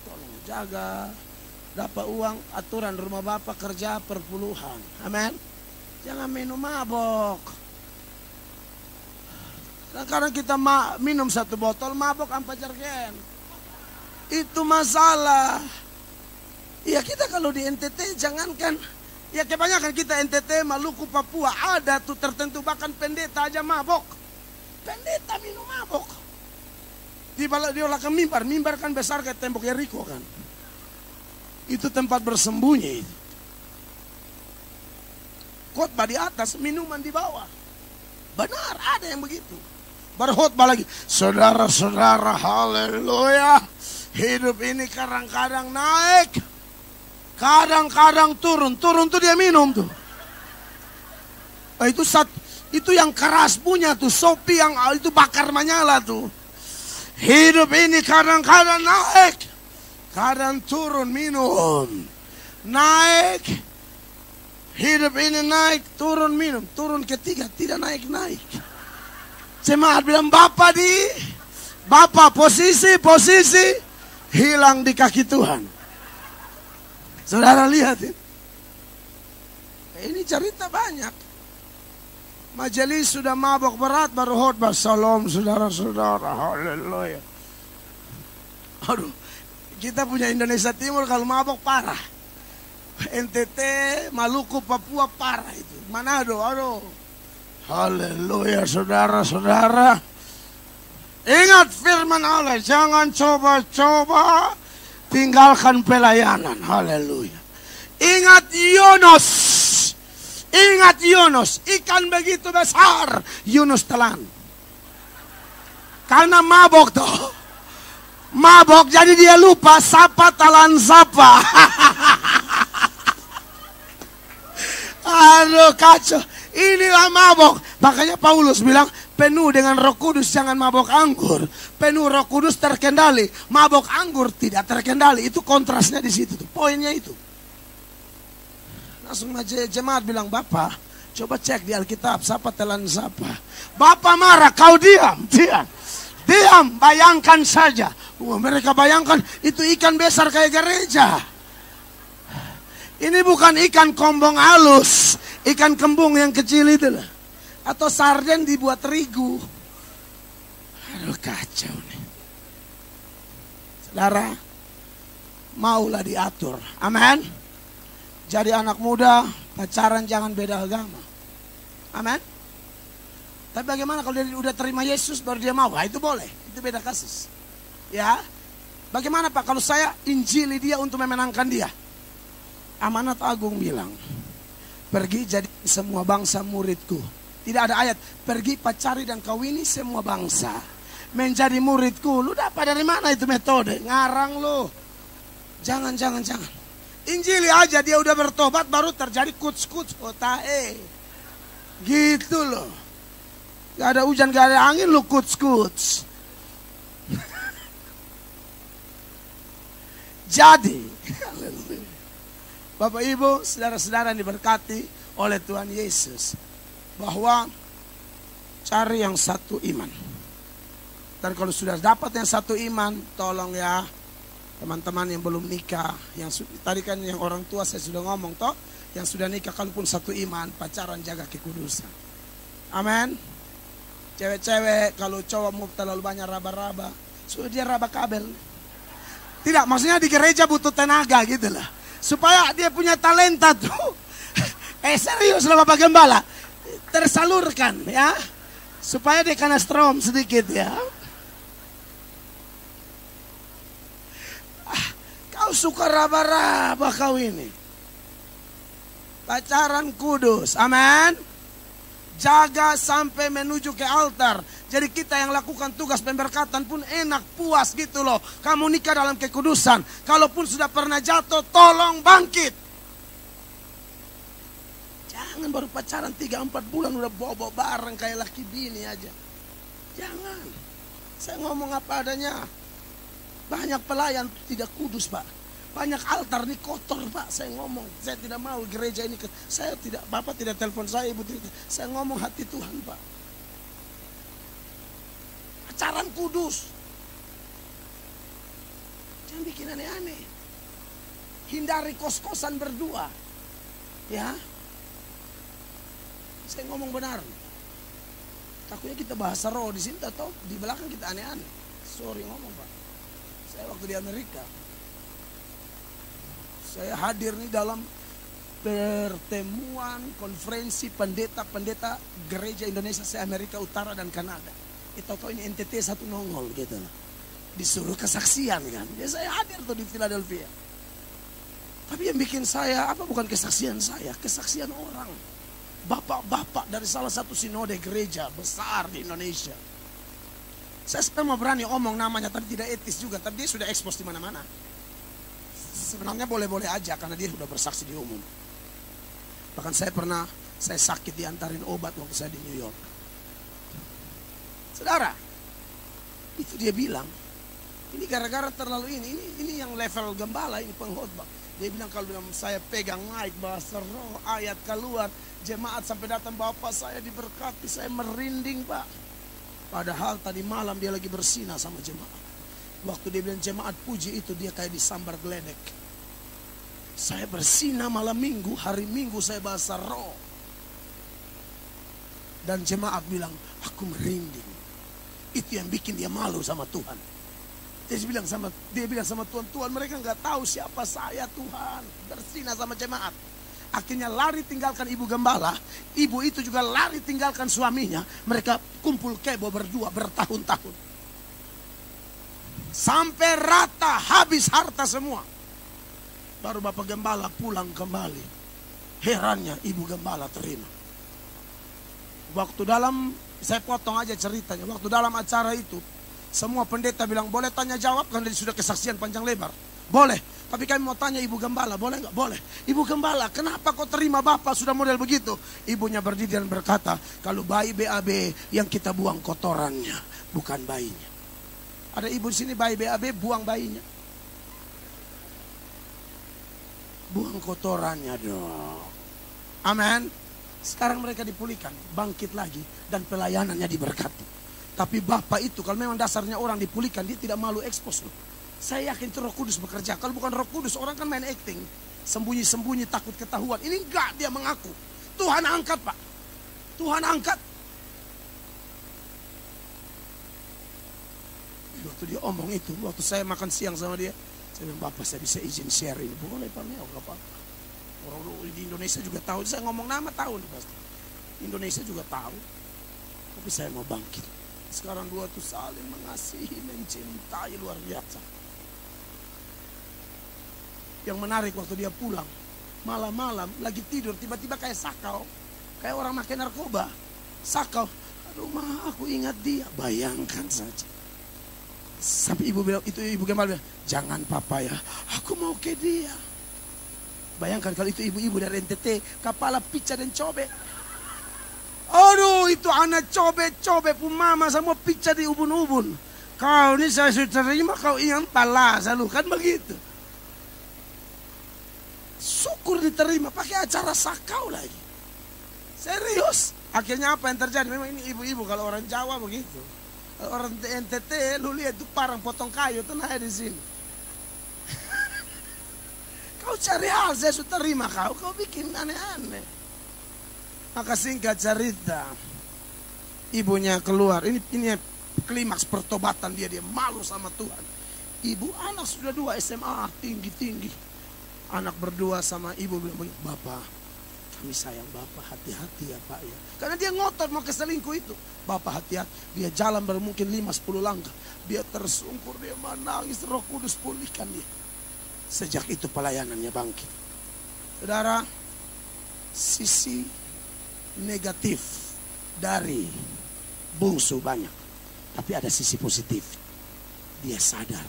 tolong jaga. Dapat uang, aturan rumah Bapak kerja perpuluhan. Amin. Jangan minum mabok. Kadang kita minum 1 botol, mabok 4 jergen. Itu masalah. Ya kita kalau di NTT jangankan. Ya kebanyakan kita NTT, Maluku, Papua. Ada tuh tertentu bahkan pendeta aja mabok. Pendeta minum mabok. Di belakang mimbar kan besar kayak tembok Yeriko kan. Itu tempat bersembunyi. Khotbah di atas, minuman di bawah. Benar, ada yang begitu. Berkhotbah lagi. Saudara-saudara, haleluya. Hidup ini kadang-kadang naik. Kadang-kadang turun. Turun tuh dia minum tuh. Itu yang keras punya tuh. Sopi yang itu bakar menyala tuh. Hidup ini kadang-kadang naik. Kadang turun minum. Naik. Hidup ini naik, turun minum. Turun ketiga, tidak naik-naik. Jemaat bilang, Bapak posisi hilang di kaki Tuhan. Saudara lihat ini. Ini cerita banyak. Majelis sudah mabok berat baru khotbah. Salam saudara-saudara. Haleluya. Aduh, kita punya Indonesia Timur kalau mabok parah. NTT, Maluku, Papua parah itu. Manado, aduh. Haleluya saudara-saudara. Ingat firman Allah, jangan coba-coba tinggalkan pelayanan. Haleluya. Ingat Yunus, ikan begitu besar, Yunus telan. Karena mabok tuh. Mabok jadi dia lupa sapa talan sapa. Aduh kacau. Inilah mabok. Makanya Paulus bilang, Penuh dengan Roh Kudus, jangan mabok anggur. Penuh Roh Kudus terkendali, mabok anggur tidak terkendali. Itu kontrasnya di situ tuh, poinnya itu. Langsung aja jemaat bilang, Bapak, coba cek di Alkitab, siapa telan siapa. Bapak marah, kau diam. Diam, bayangkan saja. Mereka bayangkan itu ikan besar kayak gereja. Ini bukan ikan kombong halus, ikan kembung yang kecil itu lah. Atau sarden dibuat terigu. Aduh, kacau nih. Saudara, maulah diatur. Amin. Jadi anak muda, pacaran jangan beda agama. Amin. Tapi bagaimana kalau dia udah terima Yesus baru dia mau? Itu boleh. Itu beda kasus. Ya. Bagaimana Pak kalau saya injili dia untuk memenangkan dia? Amanat Agung bilang, pergi jadi semua bangsa muridku. Tidak ada ayat, pergi pacari dan kawini semua bangsa. Menjadi muridku, lu dapat dari mana itu metode? Ngarang lu. Jangan. Injili aja dia udah bertobat baru terjadi kuts-kuts otae. Gitu loh. Gak ada hujan, gak ada angin lu kuts-kuts. Jadi, Bapak Ibu, saudara-saudara yang diberkati oleh Tuhan Yesus, bahwa cari yang satu iman. Dan kalau sudah dapat yang satu iman, tolong ya teman-teman yang belum nikah, yang tadi kan yang orang tua saya sudah ngomong toh, yang sudah nikah kalaupun satu iman, pacaran jaga kekudusan. Amin. Cewek-cewek kalau cowok mau terlalu banyak raba-raba, sudah dia raba kabel. Tidak, maksudnya di gereja butuh tenaga gitu lah, supaya dia punya talenta tuh. Serius lah Bapak Gembala, tersalurkan ya, supaya dia kena strom sedikit ya. Kau suka raba-raba kau ini. Pacaran kudus, amin. Jaga sampai menuju ke altar. Jadi kita yang lakukan tugas pemberkatan pun enak, puas gitu loh. Kamu nikah dalam kekudusan. Kalaupun sudah pernah jatuh, tolong bangkit. Jangan baru pacaran 3-4 bulan udah bobo bareng kayak laki bini aja. Jangan. Saya ngomong apa adanya. Banyak pelayan tidak kudus Pak. Banyak altar ini kotor Pak. Saya ngomong, saya tidak mau gereja ini. Saya tidak, Bapak tidak telepon saya, Ibu tidak. Saya ngomong hati Tuhan Pak. Pacaran kudus. Jangan bikin aneh-aneh. Hindari kos-kosan berdua. Ya. Saya ngomong benar. Takutnya kita bahasa roh di sini atau di belakang kita aneh-aneh. Sorry ngomong Pak. Saya waktu di Amerika, saya hadir nih dalam pertemuan konferensi pendeta-pendeta gereja Indonesia se Amerika Utara dan Kanada. Itu ini NTT satu nongol gitu loh. Disuruh kesaksian kan. Ya saya hadir tuh di Philadelphia. Tapi yang bikin saya apa bukan kesaksian saya, kesaksian orang. Bapak-bapak dari salah satu sinode gereja besar di Indonesia. Saya sebenarnya mau berani omong namanya, tapi tidak etis juga. Tapi dia sudah ekspos di mana-mana. Sebenarnya boleh-boleh aja karena dia sudah bersaksi di umum. Bahkan saya sakit diantarin obat waktu saya di New York. Saudara, itu dia bilang, ini gara-gara terlalu ini yang level gembala, ini pengkhotbah. Dia bilang kalau saya pegang mic bahasa roh, ayat keluar, jemaat sampai datang Bapak saya diberkati, saya merinding Pak. Padahal tadi malam dia lagi bersinah sama jemaat. Waktu dia bilang jemaat puji itu dia kayak disambar geledek. Saya bersinah malam minggu, hari minggu saya bahasa roh. Dan jemaat bilang, aku merinding. Itu yang bikin dia malu sama Tuhan. Dia bilang sama Tuhan, Tuhan mereka nggak tahu siapa saya Tuhan. Bersinah sama jemaat. Akhirnya lari tinggalkan ibu gembala. Ibu itu juga lari tinggalkan suaminya. Mereka kumpul kebo berdua bertahun-tahun. Sampai rata habis harta semua. Baru Bapak Gembala pulang kembali. Herannya ibu gembala terima. Waktu dalam, saya potong aja ceritanya. Waktu dalam acara itu, semua pendeta bilang boleh tanya jawab karena sudah kesaksian panjang lebar. Boleh. Tapi kami mau tanya Ibu Gembala, boleh nggak? Boleh. Ibu Gembala, kenapa kau terima Bapak sudah model begitu? Ibunya berdiri dan berkata, kalau bayi BAB yang kita buang kotorannya, bukan bayinya. Ada ibu di sini bayi BAB, buang bayinya. Buang kotorannya dong. Amin. Sekarang mereka dipulihkan, bangkit lagi, dan pelayanannya diberkati. Tapi Bapak itu kalau memang dasarnya orang dipulihkan, dia tidak malu ekspos loh. Saya yakin itu Roh Kudus bekerja. Kalau bukan Roh Kudus, orang kan main acting, sembunyi-sembunyi takut ketahuan. Ini enggak, dia mengaku. Tuhan angkat, Pak. Tuhan angkat. Waktu dia omong itu, waktu saya makan siang sama dia, saya bilang, Bapak saya bisa izin share ini. Boleh Pak Meo, gak apa-apa. Orang di Indonesia juga tahu. Saya ngomong nama tahu nih pasti. Indonesia juga tahu. Tapi saya mau bangkit. Sekarang dua tuh saling mengasihi, mencintai luar biasa. Yang menarik waktu dia pulang, malam-malam lagi tidur, tiba-tiba kayak sakau. Kayak orang makan narkoba. Sakau. Aduh mah, aku ingat dia. Bayangkan saja. Sampai ibu bilang, itu Ibu Gembala bilang, jangan Papa ya, aku mau ke dia. Bayangkan kalau itu ibu-ibu dari NTT, kepala pica dan cobek. Aduh, itu anak cobek-cobek pun mama semua pica di ubun-ubun. Kau ini saya sudah terima, kau ingat pala selalu, kan begitu. Syukur diterima, pakai acara sakau lagi. Serius. Akhirnya apa yang terjadi? Memang ini ibu-ibu, kalau orang Jawa begitu. Orang NTT, lu lihat itu parang potong kayu, tenang di sini. Kau cari hal, saya sudah terima kau bikin aneh-aneh. Maka singkat cerita, ibunya keluar. Ini klimaks pertobatan dia malu sama Tuhan. Ibu anak sudah 2 SMA, tinggi-tinggi. Anak berdua sama ibu bilang, Bapak, kami sayang Bapak, hati-hati ya Pak ya. Karena dia ngotot mau keselingkuh itu. Bapak hati-hati, dia jalan baru mungkin 5-10 langkah. Dia tersungkur, dia menangis, Roh Kudus pulihkan dia. Sejak itu pelayanannya bangkit. Saudara, sisi negatif dari bungsu banyak. Tapi ada sisi positif. Dia sadar.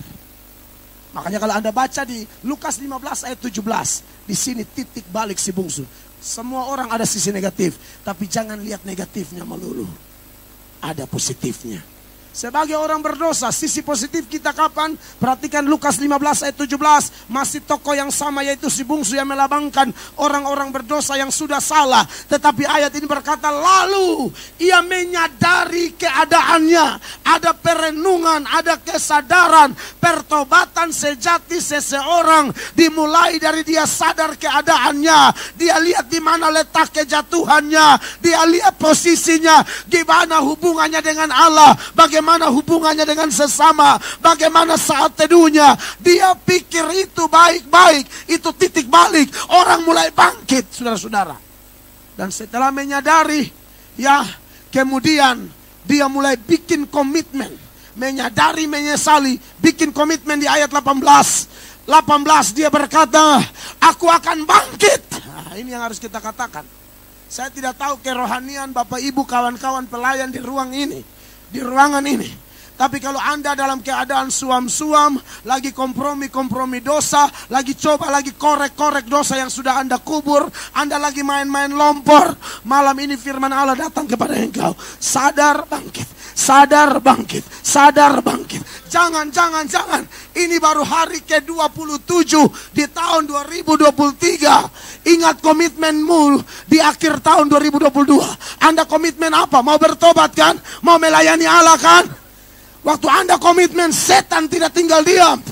Makanya kalau Anda baca di Lukas 15 ayat 17. Di sini titik balik si bungsu. Semua orang ada sisi negatif. Tapi jangan lihat negatifnya melulu. Ada positifnya. Sebagai orang berdosa, sisi positif kita kapan? Perhatikan Lukas 15 ayat 17. Masih tokoh yang sama, yaitu si bungsu yang melambangkan orang-orang berdosa yang sudah salah. Tetapi ayat ini berkata, lalu ia menyadari keadaannya. Ada perenungan, ada kesadaran. Pertobatan sejati seseorang dimulai dari dia sadar keadaannya. Dia lihat di mana letak kejatuhannya. Dia lihat posisinya. Gimana hubungannya dengan Allah. Bagaimana hubungannya dengan sesama, bagaimana saat teduhnya. Dia pikir itu baik-baik, itu titik balik. Orang mulai bangkit, saudara-saudara. Dan setelah menyadari, ya kemudian dia mulai bikin komitmen. Menyadari, menyesali, bikin komitmen di ayat 18 dia berkata, aku akan bangkit. Nah, ini yang harus kita katakan. Saya tidak tahu kerohanian Bapak Ibu, kawan-kawan pelayan di ruang ini, di ruangan ini. Tapi kalau Anda dalam keadaan suam-suam, lagi kompromi dosa, lagi coba lagi korek-korek dosa yang sudah Anda kubur, Anda lagi main-main lompor, malam ini firman Allah datang kepada engkau. Sadar bangkit, sadar bangkit, sadar bangkit. Jangan. Ini baru hari ke-27 di tahun 2023. Ingat komitmenmu di akhir tahun 2022. Anda komitmen apa? Mau bertobat kan? Mau melayani Allah kan? Waktu Anda komitmen, setan tidak tinggal diam.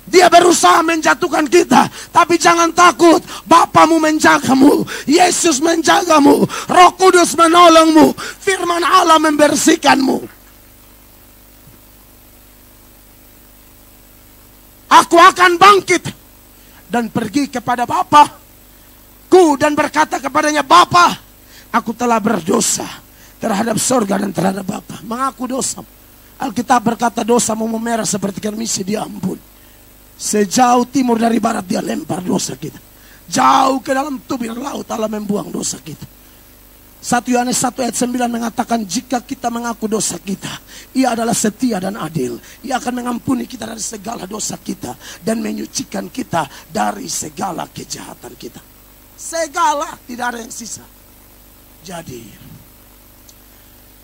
Dia berusaha menjatuhkan kita. Tapi jangan takut. Bapamu menjagamu. Yesus menjagamu. Roh Kudus menolongmu. Firman Allah membersihkanmu. Aku akan bangkit dan pergi kepada Bapa-Ku dan berkata kepadanya, Bapa, aku telah berdosa terhadap sorga dan terhadap Bapa. Mengaku dosa. Alkitab berkata dosamu memerah seperti kermisi, dia ampun. Sejauh timur dari barat dia lempar dosa kita. Jauh ke dalam tubir laut Allah membuang dosa kita. 1 Yohanes 1 ayat 9 mengatakan, jika kita mengaku dosa kita, Ia adalah setia dan adil. Ia akan mengampuni kita dari segala dosa kita dan menyucikan kita dari segala kejahatan kita. Segala, tidak ada yang sisa. Jadi,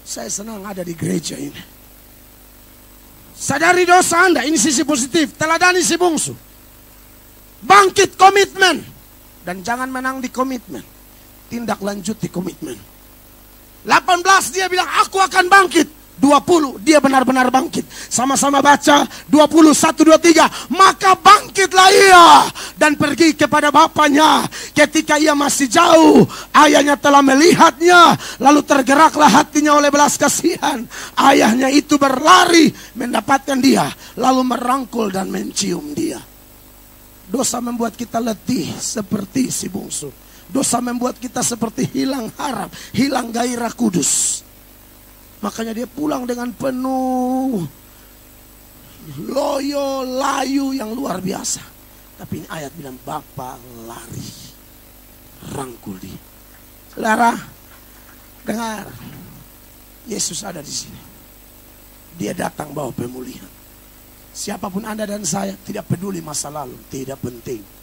saya senang ada di gereja ini. Sadari dosa Anda, ini sisi positif. Teladani si bungsu. Bangkit komitmen. Dan jangan menang di komitmen. Tindak lanjuti komitmen. 18 dia bilang, aku akan bangkit. 20 dia benar-benar bangkit. Sama-sama baca 20, 1, 2, 3. Maka bangkitlah ia dan pergi kepada bapaknya. Ketika ia masih jauh, ayahnya telah melihatnya, lalu tergeraklah hatinya oleh belas kasihan. Ayahnya itu berlari mendapatkan dia, lalu merangkul dan mencium dia. Dosa membuat kita letih seperti si bungsu. Dosa membuat kita seperti hilang harap, hilang gairah kudus. Makanya dia pulang dengan penuh loyo, layu yang luar biasa. Tapi ini ayat bilang, Bapa lari, rangkul dia. Saudara, dengar, Yesus ada di sini. Dia datang bawa pemulihan. Siapapun Anda dan saya, tidak peduli masa lalu, tidak penting.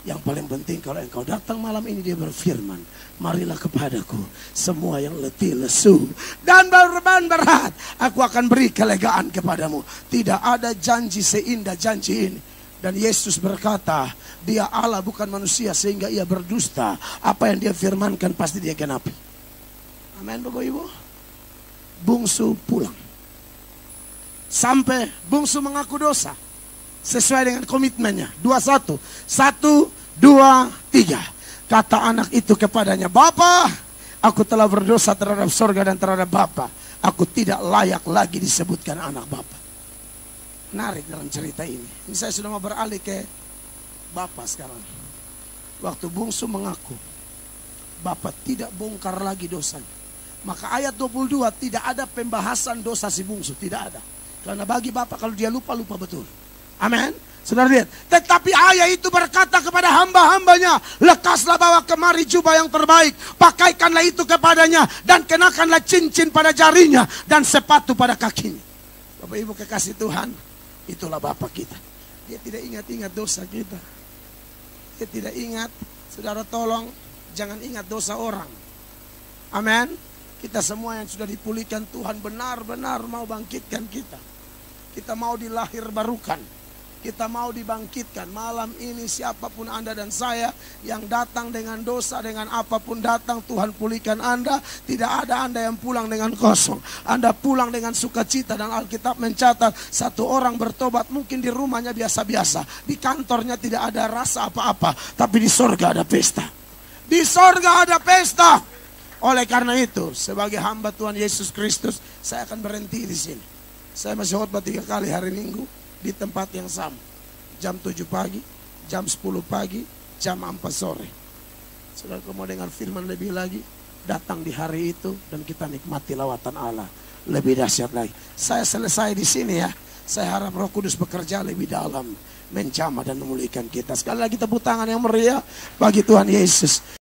Yang paling penting kalau engkau datang malam ini, dia berfirman, marilah kepadaku semua yang letih, lesu dan beban berat, aku akan beri kelegaan kepadamu. Tidak ada janji seindah janji ini. Dan Yesus berkata, dia Allah bukan manusia sehingga ia berdusta. Apa yang dia firmankan pasti dia genapi. Amin Bapak Ibu. Bungsu pulang. Sampai bungsu mengaku dosa sesuai dengan komitmennya. 21, 1, 2, 3. Kata anak itu kepadanya, Bapa, aku telah berdosa terhadap sorga dan terhadap Bapa. Aku tidak layak lagi disebutkan anak Bapa. Menarik dalam cerita ini. Ini saya sudah mau beralih ke Bapa sekarang. Waktu bungsu mengaku, Bapa tidak bongkar lagi dosanya. Maka ayat 22 tidak ada pembahasan dosa si bungsu. Tidak ada. Karena bagi Bapa kalau dia lupa, lupa betul. Amin. Saudara lihat. Tetapi ayah itu berkata kepada hamba-hambanya, lekaslah bawa kemari jubah yang terbaik. Pakaikanlah itu kepadanya. Dan kenakanlah cincin pada jarinya. Dan sepatu pada kakinya. Bapak Ibu kekasih Tuhan. Itulah Bapa kita. Dia tidak ingat-ingat dosa kita. Dia tidak ingat. Saudara tolong jangan ingat dosa orang. Amin. Kita semua yang sudah dipulihkan Tuhan benar-benar mau bangkitkan kita. Kita mau dilahir barukan. Kita mau dibangkitkan. Malam ini siapapun Anda dan saya yang datang dengan dosa, dengan apapun datang, Tuhan pulihkan Anda. Tidak ada Anda yang pulang dengan kosong. Anda pulang dengan sukacita. Dan Alkitab mencatat satu orang bertobat mungkin di rumahnya biasa-biasa. Di kantornya tidak ada rasa apa-apa. Tapi di sorga ada pesta. Di sorga ada pesta. Oleh karena itu, sebagai hamba Tuhan Yesus Kristus, saya akan berhenti di sini. Saya masih khotbah 3 kali hari Minggu di tempat yang sama. Jam 7 pagi, jam 10 pagi, jam 4 sore. Saudara mau dengar firman lebih lagi, datang di hari itu dan kita nikmati lawatan Allah lebih dahsyat lagi. Saya selesai di sini ya. Saya harap Roh Kudus bekerja lebih dalam, menjamah dan memulihkan kita. Sekali lagi tepuk tangan yang meriah bagi Tuhan Yesus.